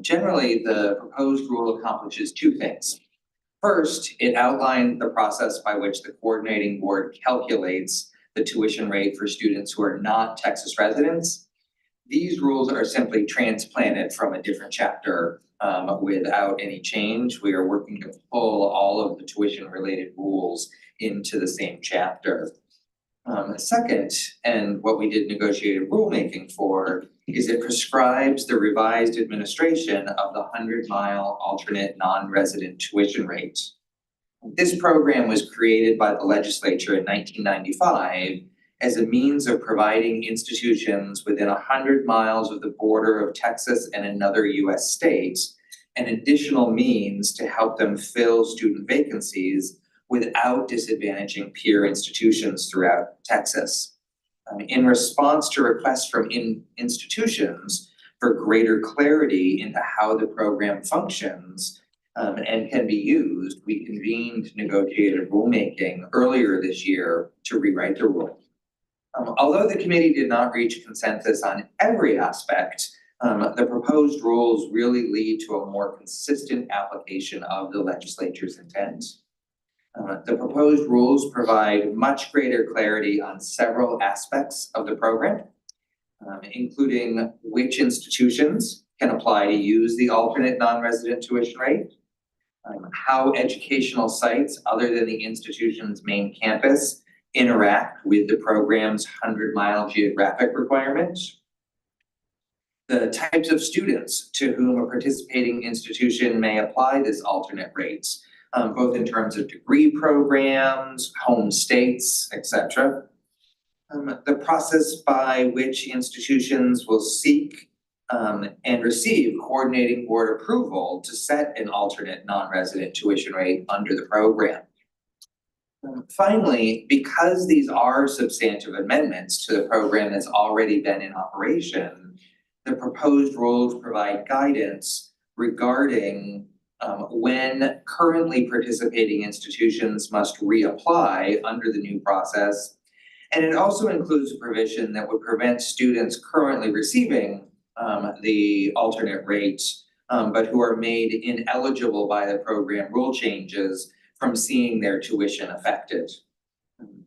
Generally, the proposed rule accomplishes two things. First, it outlined the process by which the coordinating board calculates the tuition rate for students who are not Texas residents. These rules are simply transplanted from a different chapter without any change. We are working to pull all of the tuition-related rules into the same chapter. Second, and what we did negotiated rulemaking for, is it prescribes the revised administration of the 100-mile alternate non-resident tuition rate. This program was created by the legislature in 1995 as a means of providing institutions within 100 miles of the border of Texas and another US state an additional means to help them fill student vacancies without disadvantaging peer institutions throughout Texas. In response to requests from institutions for greater clarity into how the program functions and can be used, we convened negotiated rulemaking earlier this year to rewrite the rule. Although the committee did not reach consensus on every aspect, the proposed rules really lead to a more consistent application of the legislature's intent. The proposed rules provide much greater clarity on several aspects of the program, including which institutions can apply to use the alternate non-resident tuition rate, how educational sites other than the institution's main campus interact with the program's 100-mile geographic requirements, the types of students to whom a participating institution may apply this alternate rates, both in terms of degree programs, home states, etc. The process by which institutions will seek and receive coordinating board approval to set an alternate non-resident tuition rate under the program. Finally, because these are substantive amendments to the program that's already been in operation, the proposed rules provide guidance regarding when currently participating institutions must reapply under the new process. And it also includes a provision that would prevent students currently receiving the alternate rates, but who are made ineligible by the program rule changes from seeing their tuition affected.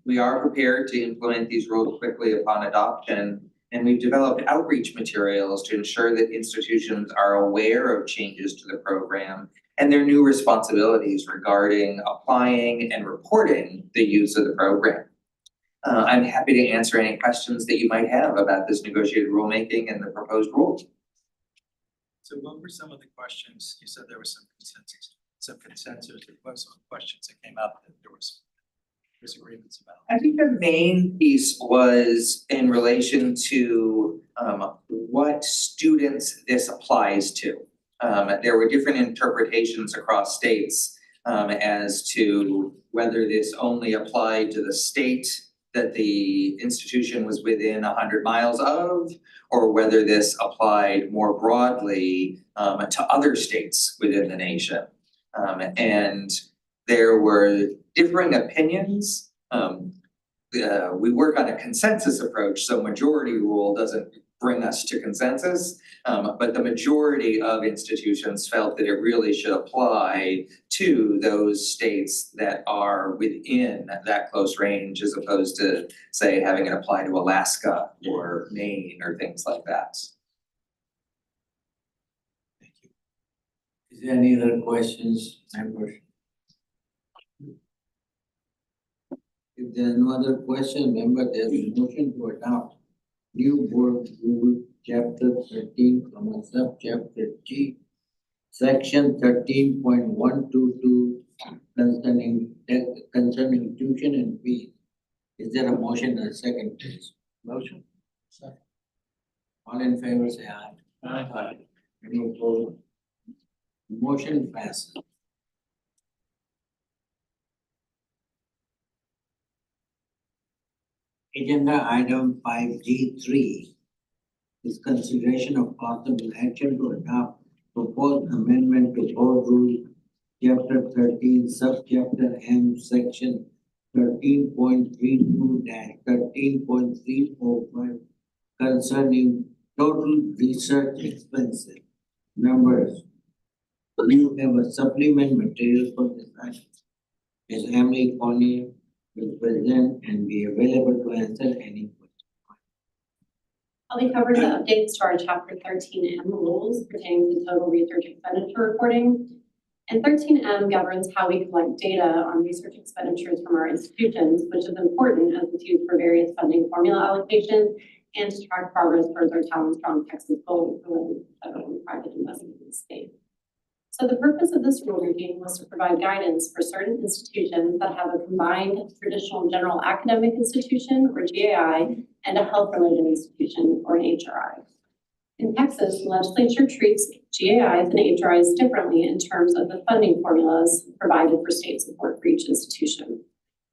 We are prepared to implement these rules quickly upon adoption, and we've developed outreach materials to ensure that institutions are aware of changes to the program and their new responsibilities regarding applying and reporting the use of the program. I'm happy to answer any questions that you might have about this negotiated rulemaking and the proposed rules. So what were some of the questions? You said there was some consensus. What were some questions that came up that there was disagreements about? I think the main piece was in relation to what students this applies to. There were different interpretations across states as to whether this only applied to the state that the institution was within 100 miles of, or whether this applied more broadly to other states within the nation. And there were differing opinions. We work on a consensus approach, so majority rule doesn't bring us to consensus. But the majority of institutions felt that it really should apply to those states that are within that close range, as opposed to, say, having it apply to Alaska or Maine or things like that. Thank you. Is there any other questions, members? If there's no other question, member, there's a motion to adopt new board rule chapter 13, subchapter G, section 13.122 concerning tuition and fees. Is there a motion and a second, please? Motion. Second. All in favor, say aye. Aye. Any opposed? Motion passes. Agenda item 5G3 is consideration of possible action to adopt proposed amendment to board rule chapter 13, subchapter M, section 13.32-13.345 concerning total research expenses. Members, you have a supplement material for this item. Ms. Emily Coney will present and be available to answer any questions. I'll be covering the updates to our chapter 13M rules pertaining to total research expenditure reporting. And 13M governs how we collect data on research expenditures from our institutions, which is important as it's used for various funding formula allocations and to track progress towards our Talent Strong Texas goal related to federal and private investment in the state. So the purpose of this rulemaking was to provide guidance for certain institutions that have a combined traditional general academic institution, or GAI, and a health-related institution, or an HRI. In Texas, the legislature treats GAIs and HRIs differently in terms of the funding formulas provided for state support for each institution.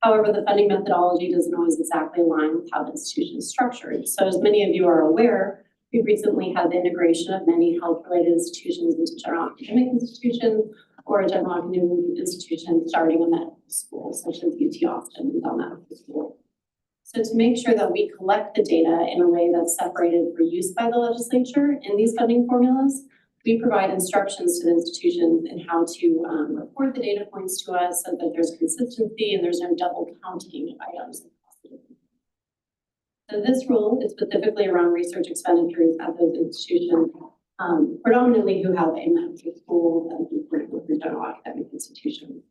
However, the funding methodology doesn't always exactly align with how the institution is structured. So as many of you are aware, we recently had the integration of many health-related institutions into general academic institutions or a general academic institution starting a medical school, such as UT Austin and Bell Medical School. So to make sure that we collect the data in a way that's separated for use by the legislature in these funding formulas, we provide instructions to the institutions in how to report the data points to us so that there's consistency and there's no double counting of items. So this rule is specifically around research expenditures at those institutions, predominantly who have a medical school and with general academic institutions.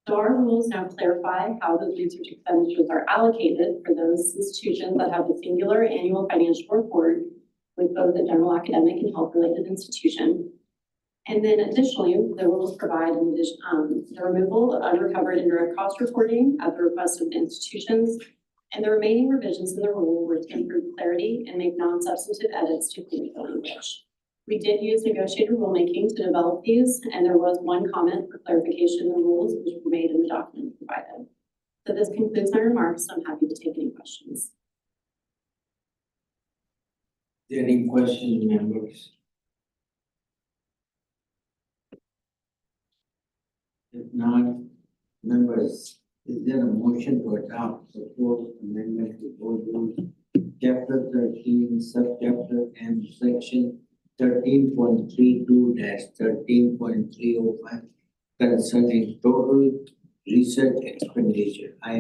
So our rules now clarify how those research expenditures are allocated for those institutions that have a singular annual financial report with both the general academic and health-related institution. And then additionally, the rules provide the removal of unrecovered indirect cost reporting at the request of the institutions. And the remaining revisions in the rule were to improve clarity and make non-substantive edits to clinical language. We did use negotiated rulemaking to develop these, and there was one comment for clarification in the rules which were made in the document provided. So this concludes my remarks. I'm happy to take any questions. Any questions, members? If not, members, is there a motion to adopt proposed amendment to board rules chapter 13, subchapter M, section 13.32-13.305 concerning total research expenditure? I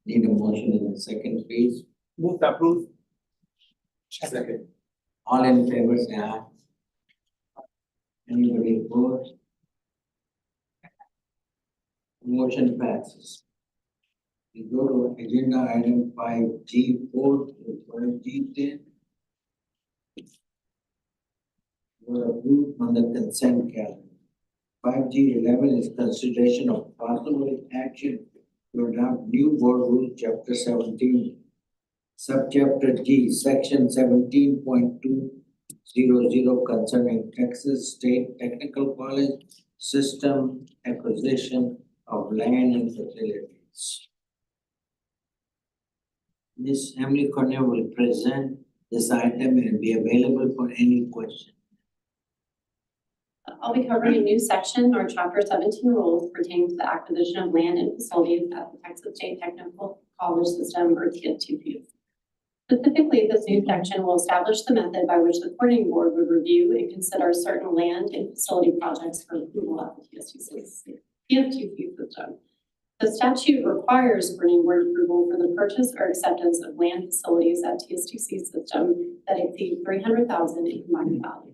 Need a motion in a second, please. Move to approve. Second. All in favor, say aye. Anybody opposed? Motion passes. We go to agenda item 5G4 to 5G10. Were approved on the consent calendar. 5G11 is consideration of possible action to adopt new board rule, chapter 17. Subchapter G, section 17.200 concerning Texas State Technical College system acquisition of land and facilities. Ms. Emily Cornell will present this item and be available for any question. I'll be covering a new section or chapter 17 rules pertaining to the acquisition of land and facilities at the Texas State Technical College System or TSTP. Specifically, this new section will establish the method by which the coordinating board would review and consider certain land and facility projects for approval at the TSTP system. The statute requires coordinating board approval for the purchase or acceptance of land facilities at TSTC system that exceed $300,000 in combined value.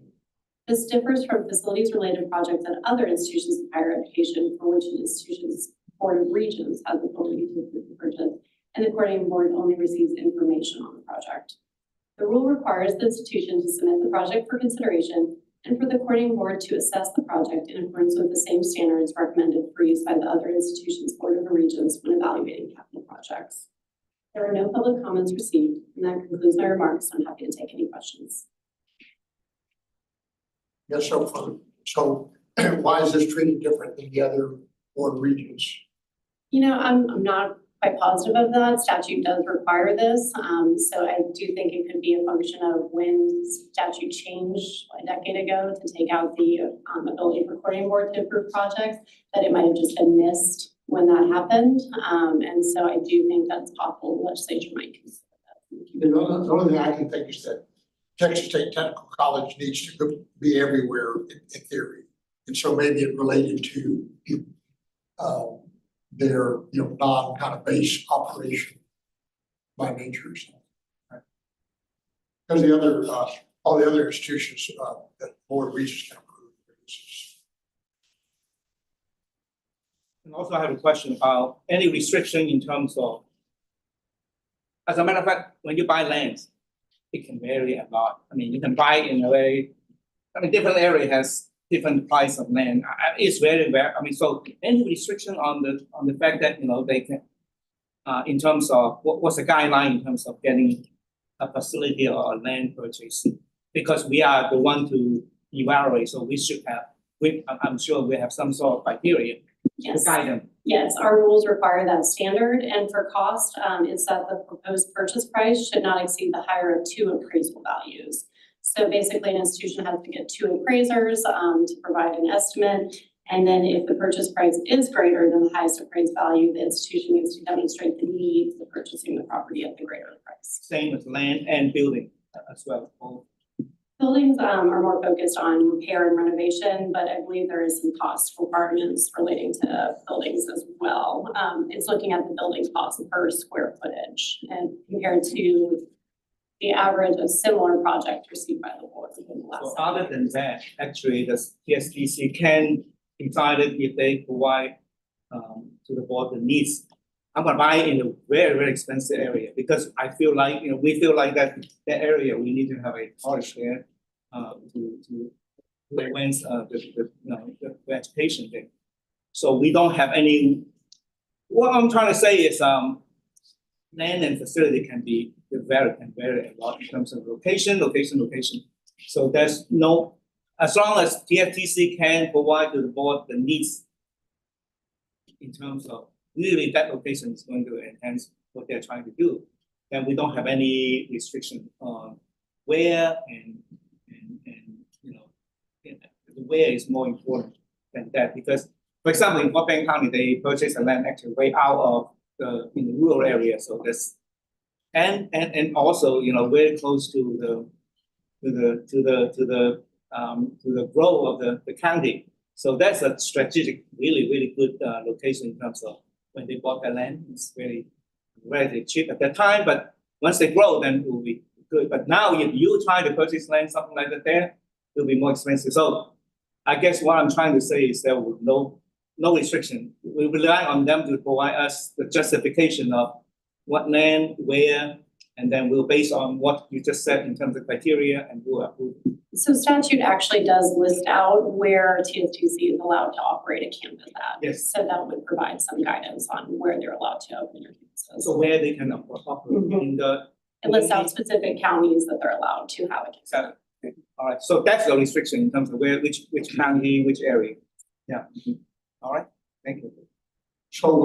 This differs from facilities-related projects at other institutions of higher education for which an institution's Board of Regents has the ability to approve the purchase, and the coordinating board only receives information on the project. The rule requires the institution to submit the project for consideration and for the coordinating board to assess the project in accordance with the same standards recommended for use by the other institution's Board of Regents when evaluating capital projects. There are no public comments received, and that concludes my remarks. I'm happy to take any questions. Yes, so why is this treated different than the other board regions? You know, I'm not quite positive of that. Statute does require this. So I do think it could be a function of when statute changed a decade ago to take out the ability for coordinating board to approve projects, that it might have just been missed when that happened. And so I do think that's possible. The legislature might consider that. The only thing I can think is that Texas State Technical College needs to be everywhere in theory. And so maybe it related to their, non kind of base operation by nature or something. Right? Because the other, all the other institutions that Board of Regents can approve. And also I have a question about any restriction in terms of, as a matter of fact, when you buy land, it can vary a lot. I mean, you can buy in a way, different area has different price of land. It's very, so any restriction on the fact that, they can, in terms of, what's the guideline in terms of getting a facility or a land purchase? Because we are the one to evaluate, so we should have, I'm sure we have some sort of criteria to guide them. Yes, our rules require that standard, and for cost, it's that the proposed purchase price should not exceed the higher of 2 appraisal values. So basically, an institution has to get 2 appraisers to provide an estimate, and then if the purchase price is greater than the highest appraised value, the institution needs to demonstrate the need for purchasing the property at the greater price. Same with land and building as well. Buildings are more focused on repair and renovation, but I believe there is some cost requirements relating to buildings as well. It's looking at the building cost per square footage and compared to the average of similar projects received by the board in the last. So other than that, actually, the TSTC can decide if they provide to the board the needs. I'm gonna buy in a very, very expensive area because I feel like, we feel like that area, we need to have a college there to advance the education thing. So we don't have any, what I'm trying to say is land and facility can vary a lot in terms of location. So there's no, as long as TFTC can provide to the board the needs in terms of really that location is going to enhance what they're trying to do, then we don't have any restriction on where and the where is more important than that. Because, for example, in Fort Bend County, they purchased a land actually way out of the rural area, so that's and also very close to the growth of the county. So that's a strategic, really good location in terms of when they bought the land. It's very relatively cheap at that time, but once they grow, then it will be good. But now if you try to purchase land, something like that there, it'll be more expensive. So I guess what I'm trying to say is there will no restriction. We rely on them to provide us the justification of what land, where, and then we'll base on what you just said in terms of criteria and we'll approve. So statute actually does list out where TSTC is allowed to operate a campus at. Yes. So that would provide some guidance on where they're allowed to open their campuses. So where they can operate in the. It lists out specific counties that they're allowed to have a campus. Got it. Okay. All right, so that's the restriction in terms of where, which county, which area. Yeah. All right, thank you. So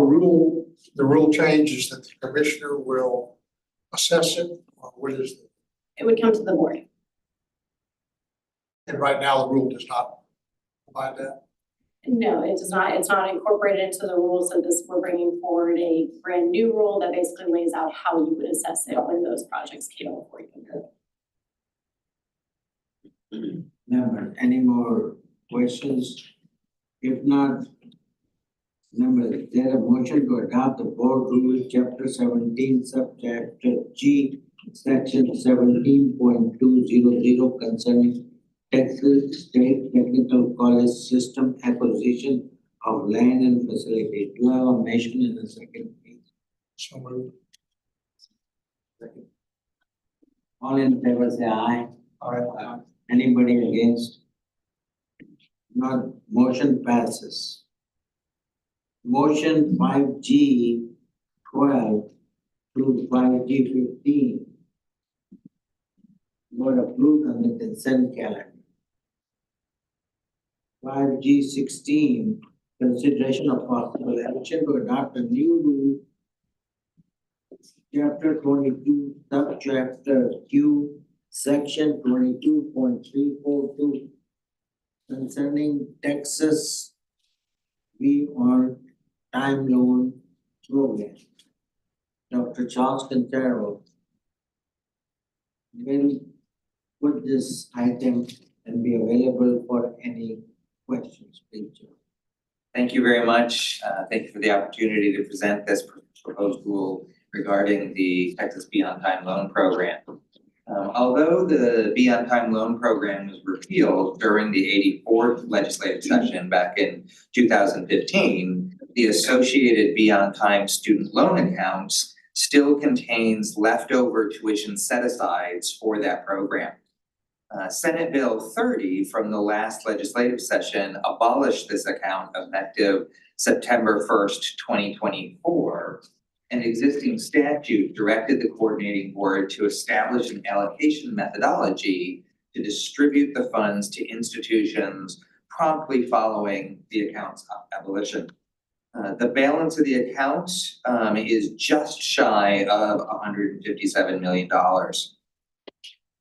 the rule change is that the commissioner will assess it, or what is it? It would come to the board. And right now, the rule does not provide that. No, it does not, it's not incorporated into the rules, so this, we're bringing forward a brand new rule that basically lays out how you would assess it when those projects came before you. Members, any more questions? If not, members, there a motion to adopt the board rule chapter 17, subchapter G, section 17.200 concerning Texas State Technical College System acquisition of land and facility. Do I have a motion in a second, please? So moved. Second. All in favor say aye. All right. Anybody against? Not, motion passes. Motion 5G 12 to 5G 15 were approved on the consent calendar. 5G 16, consideration of possible action to adopt a new rule, chapter 22, subchapter Q, section 22.342 concerning Texas on time loan program. Dr. Charles Quintero will put this item and be available for any questions, please, Joe. Thank you very much. Thank you for the opportunity to present this proposed rule regarding the Texas Be On Time Loan Program. Although the Be On Time Loan Program was repealed during the 84th legislative session back in 2015, the associated Be On Time student loan accounts still contains leftover tuition set-asides for that program. Senate Bill 30 from the last legislative session abolished this account effective September 1st, 2024. An existing statute directed the coordinating board to establish an allocation methodology to distribute the funds to institutions promptly following the account's abolition. The balance of the account is just shy of $157 million.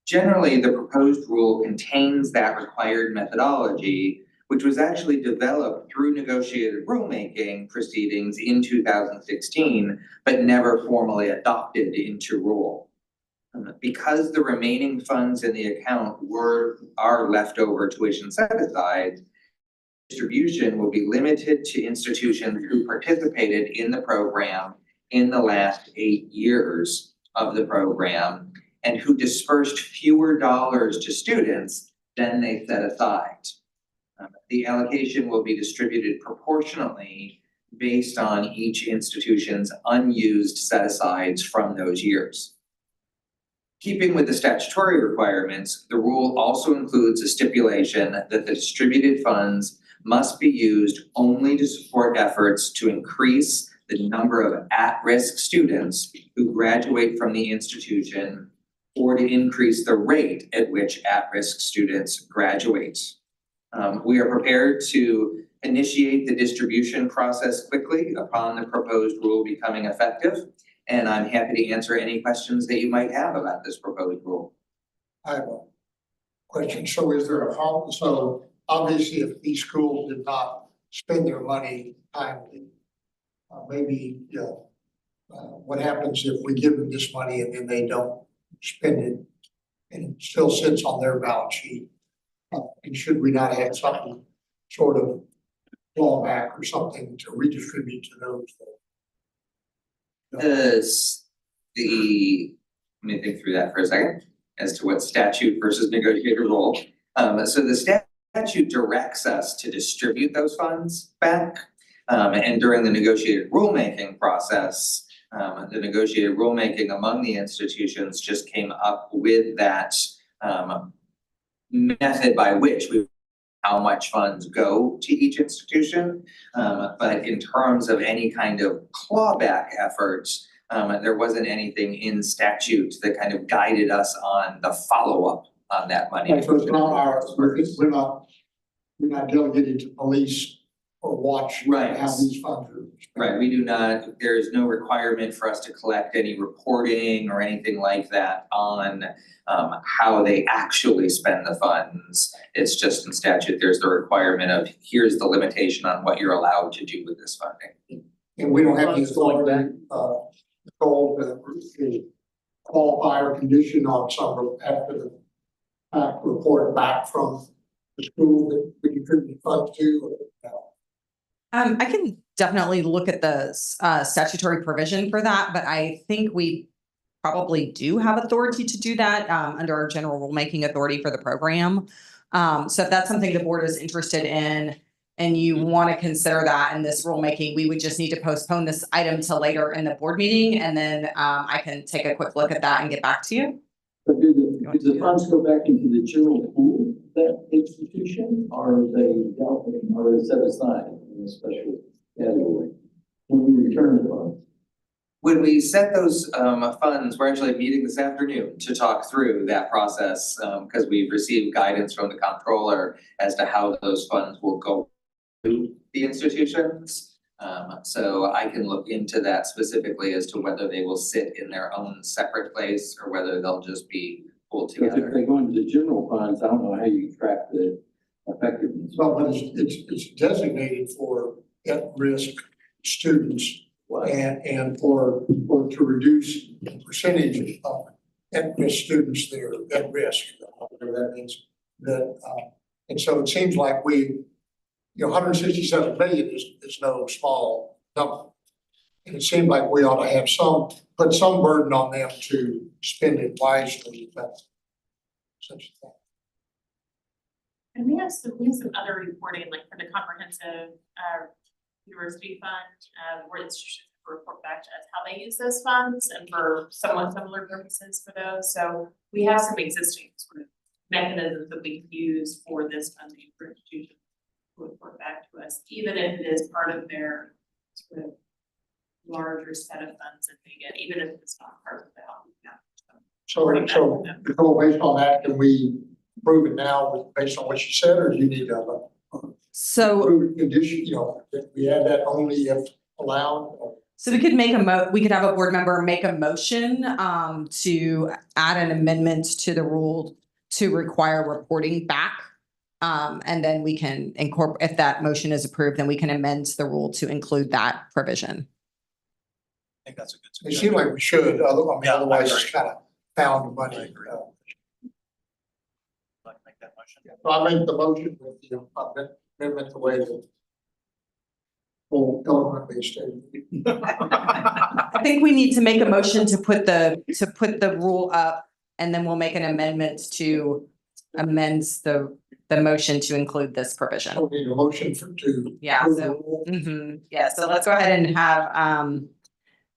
Generally, the proposed rule contains that required methodology, which was actually developed through negotiated rulemaking proceedings in 2016, but never formally adopted into rule. Because the remaining funds in the account are leftover tuition set-asides, distribution will be limited to institutions who participated in the program in the last 8 years of the program and who dispersed fewer dollars to students than they set aside. The allocation will be distributed proportionally based on each institution's unused set-asides from those years. Keeping with the statutory requirements, the rule also includes a stipulation that the distributed funds must be used only to support efforts to increase the number of at-risk students who graduate from the institution or to increase the rate at which at-risk students graduate. We are prepared to initiate the distribution process quickly upon the proposed rule becoming effective, and I'm happy to answer any questions that you might have about this proposed rule. I have a question. So is there so obviously if these schools did not spend their money timely, what happens if we give them this money and then they don't spend it and it still sits on their balance sheet? And should we not have something sort of clawback or something to redistribute to those? Let me think through that for a second, as to what statute versus negotiated rule. So the statute directs us to distribute those funds back. And during the negotiated rulemaking process, the negotiated rulemaking among the institutions just came up with that method by which how much funds go to each institution. But in terms of any kind of clawback efforts, there wasn't anything in statute that kind of guided us on the follow-up on that money. So it's not ours, we're not delegated to police or watch Right. how these funds are spent. Right, we do not, there is no requirement for us to collect any reporting or anything like that on how they actually spend the funds. It's just in statute, there's the requirement of, here's the limitation on what you're allowed to do with this funding. And we don't have the authority, to qualify or condition on some after the report back from the school that we contribute funds to. I can definitely look at the statutory provision for that, but I think we probably do have authority to do that under our general rulemaking authority for the program. So if that's something the board is interested in and you want to consider that in this rulemaking, we would just need to postpone this item till later in the board meeting, and then I can take a quick look at that and get back to you. But do the funds go back into the general pool, of that institution, or are they set aside in a special category when we return the funds? When we set those funds, we're actually meeting this afternoon to talk through that process, because we've received guidance from the comptroller as to how those funds will go to the institutions. So I can look into that specifically as to whether they will sit in their own separate place or whether they'll just be pulled Because if together. they go into the general funds, I don't know how you track the effectiveness. So, but it's designated for at-risk students and for to reduce the percentage of at-risk students that are at risk, whatever that means. And so it seems like $167 million is no small number. And it seemed like we ought to have put some burden on them to spend it wisely. That's such a thing. And we have some other reporting, like for the comprehensive university fund, where institutions report back to us how they use those funds and for somewhat similar purposes for those. So we have some existing sort of mechanisms that we can use for this funding for institutions to report back to us, even if it is part of their sort of larger set of funds that they get, even if it's not part of the health account. So Nicole, based on that, can we prove it now based on what you said, or do you need to So prove condition, that we add that only if allowed? we could we could have a board member make a motion to add an amendment to the rule to require reporting back. And then we can if that motion is approved, then we can amend the rule to include that provision. I think that's a good It suggestion. seems like we should, otherwise it's agree. kind of found money. I agree. I'd like to make that motion. So I make the motion with amendment the way that whole eloquently stated. I think we need to make a motion to put the rule up, and then we'll make an amendment to amend the motion to include this provision. So we need a motion to. Yeah, so, so let's go ahead and have,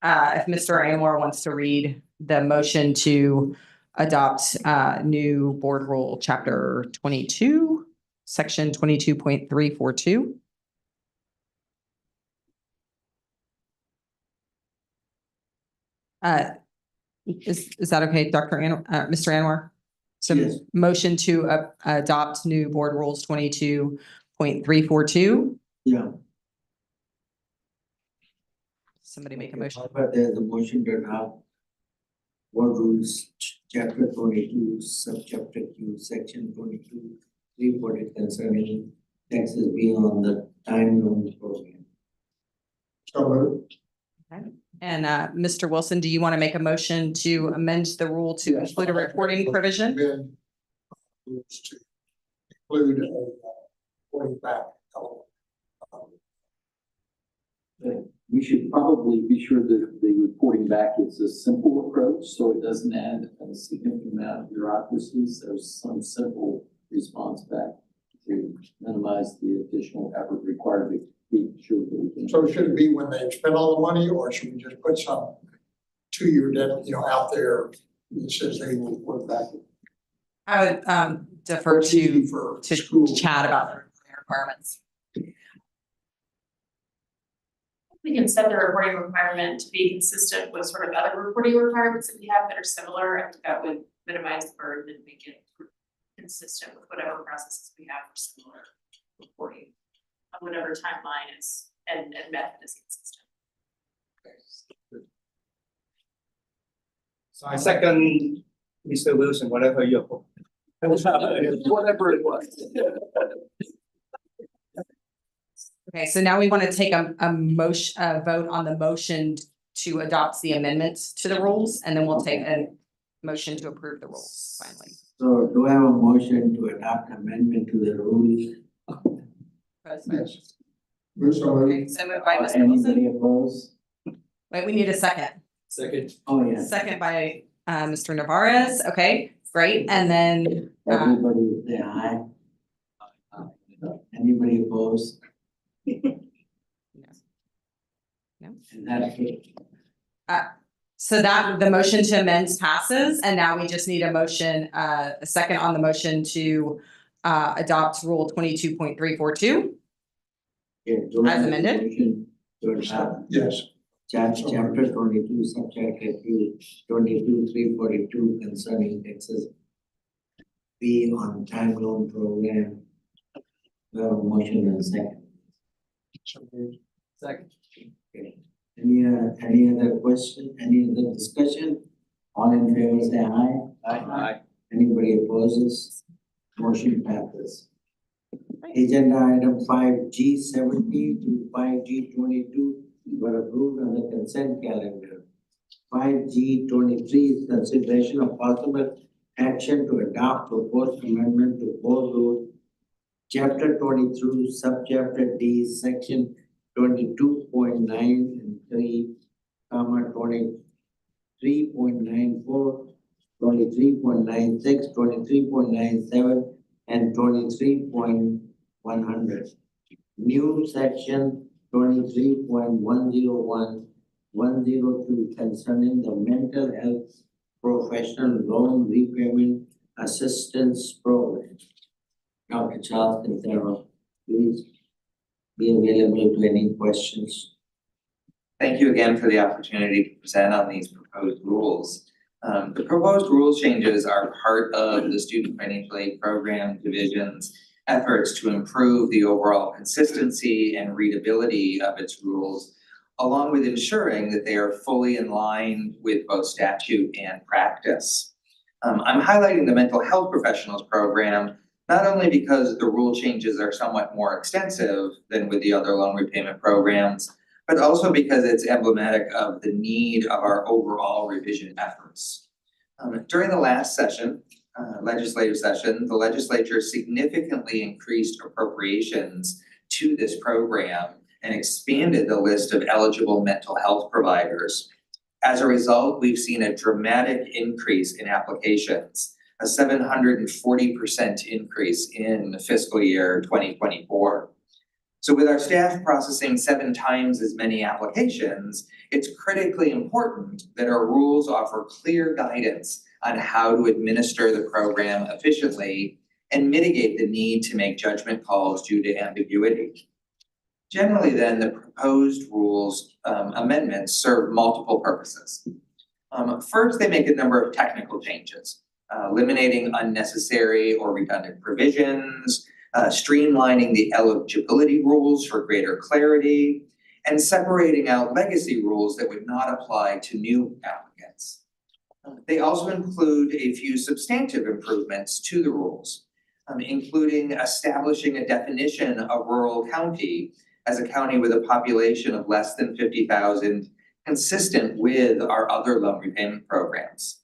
if Mr. Anwar wants to read the motion to adopt, new board rule, chapter 22, section 22.342. Is that okay, Mr. Anwar? So Yes. motion to adopt new board rules 22.342. Yeah. Somebody make a motion. But there's a motion to adopt board rules, chapter 22, subchapter Q, section 22, 340 concerning taxes beyond the time loan program. So moved. And Mr. Wilson, do you want to make a motion to amend the rule to include a reporting provision? Amend rules to include a reporting back element. we should probably be sure that the reporting back is a simple approach, so it doesn't add a significant amount of bureaucracy. So there's some simple response back to minimize the additional effort required to be sure that we can. So should it be when they've spent all the money, or should we just put some 2-year debt, out there that says they will report back? I would defer What's easy to for to school? Chad about the requirements. We can set the reporting requirement to be consistent with sort of other reporting requirements that we have that are similar. I think that would minimize the burden and make it consistent with whatever processes we have for similar reporting on whatever timeline is and method is consistent. So I second Mr. Wilson, whatever your. Whatever it was. Okay, so now we want to take a motion, a vote on the motion to adopt the amendments to the rules, and then we'll take a motion to approve the rules finally. So do I have a motion to adopt amendment to the rules? Yes. Move so moved. Okay, so moved by Mr. Wilson. Anybody opposed? Wait, we need a second. Second. Oh, yes. Second by Mr. Navarez. Okay, great. And then Everybody say aye. Anybody opposed? No. And that's it. so that the motion to amend passes, and now we just need a motion, a second on the motion to adopt Rule 22.342. Yeah, do I As have a amended? motion to adopt Yes. chapter 22, subchapter 22, 342 concerning Texas fee on time loan program. We have a motion and a second. So moved. Second. Okay. Any other question, any other discussion? All in favor, say aye. Aye. Anybody opposes? Motion passes. Agenda item 5G70 to 5G22 were approved on the consent calendar. 5G23 is consideration of possible action to adopt proposed amendment to Bose Road, Chapter 22, Subchapter D, Section 22.9 and 3, 23.94, 23.96, 23.97, and 23.100. New section 23.101, 102 concerning the mental health professional loan repayment assistance program. Dr. Charles Quintero, please be available to any questions. Thank you again for the opportunity to present on these proposed rules. The proposed rule changes are part of the Student Financial Aid Program Division's efforts to improve the overall consistency and readability of its rules, along with ensuring that they are fully in line with both statute and practice. I'm highlighting the mental health professionals program not only because the rule changes are somewhat more extensive than with the other loan repayment programs, but also because it's emblematic of the need of our overall revision efforts. During the last session, legislative session, the legislature significantly increased appropriations to this program and expanded the list of eligible mental health providers. As a result, we've seen a dramatic increase in applications, a 740% increase in fiscal year 2024. So with our staff processing 7 times as many applications, it's critically important that our rules offer clear guidance on how to administer the program efficiently and mitigate the need to make judgment calls due to ambiguity. Generally then, the proposed rules amendments serve multiple purposes. First, they make a number of technical changes, eliminating unnecessary or redundant provisions, streamlining the eligibility rules for greater clarity, and separating out legacy rules that would not apply to new applicants. They also include a few substantive improvements to the rules, including establishing a definition of rural county as a county with a population of less than 50,000, consistent with our other loan repayment programs.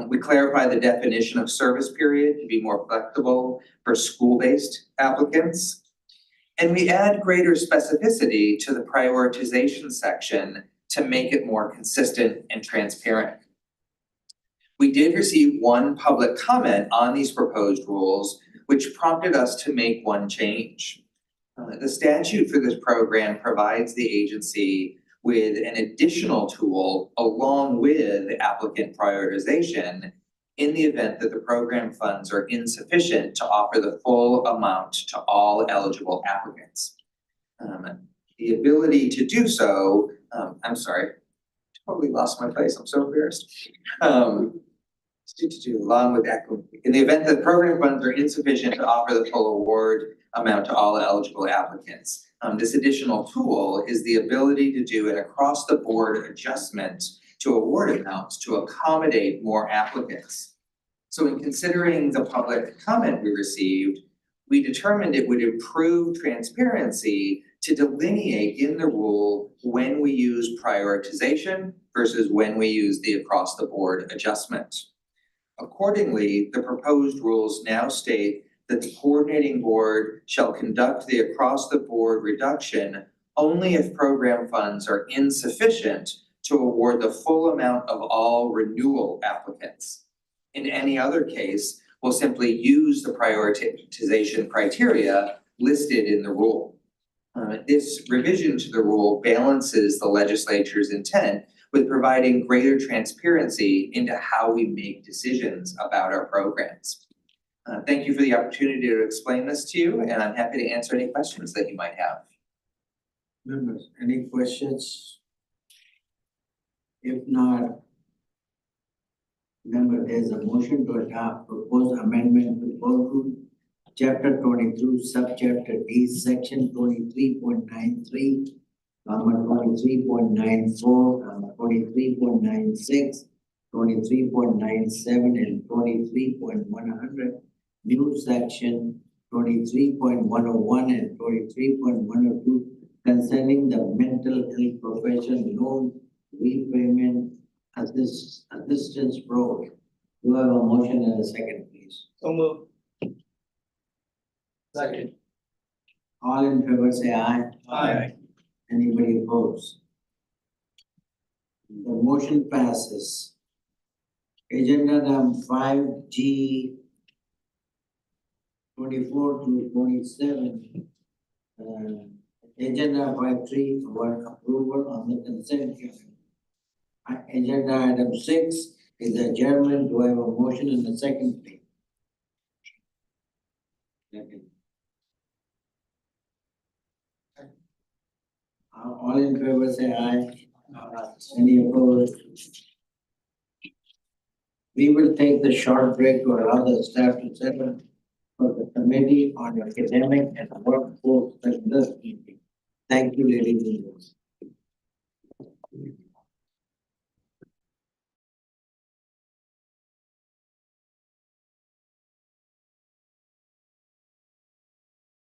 We clarify the definition of service period to be more flexible for school-based applicants. And we add greater specificity to the prioritization section to make it more consistent and transparent. We did receive one public comment on these proposed rules, which prompted us to make one change. The statute for this program provides the agency with an additional tool along with applicant prioritization in the event that the program funds are insufficient to offer the full amount to all eligible applicants. The ability to do so, I'm sorry, totally lost my place, I'm so embarrassed. Along with that, in the event that program funds are insufficient to offer the full award amount to all eligible applicants. This additional tool is the ability to do an across the board adjustment to award amounts to accommodate more applicants. So in considering the public comment we received, we determined it would improve transparency to delineate in the rule when we use prioritization versus when we use the across the board adjustment. Accordingly, the proposed rules now state that the coordinating board shall conduct the across the board reduction only if program funds are insufficient to award the full amount of all renewal applicants. In any other case, we'll simply use the prioritization criteria listed in the rule. This revision to the rule balances the legislature's intent with providing greater transparency into how we make decisions about our programs. Thank you for the opportunity to explain this to you, and I'm happy to answer any questions that you might have. Members, any questions? If not, remember, there's a motion to adopt proposed amendment to Code Rule, Chapter 22, Subchapter D, Section 23.93, 23.94, 23.96, 23.97, and 23.100. New section 23.101 and 23.102 concerning the mental health profession loan repayment assistance program. Do I have a motion and a second, please? So moved. Second. All in favor say aye. Aye. Anybody opposed? The motion passes. Agenda number 5G 24 to 27. Agenda 5.3 for approval on the consent calendar. Agenda item 6 is adjournment. Do I have a motion and a second, please? Second. All in favor say aye. Any opposed? We will take the short break to allow the staff to settle for the Committee on Academic and Workforce Diversity. Thank you, ladies and gentlemen.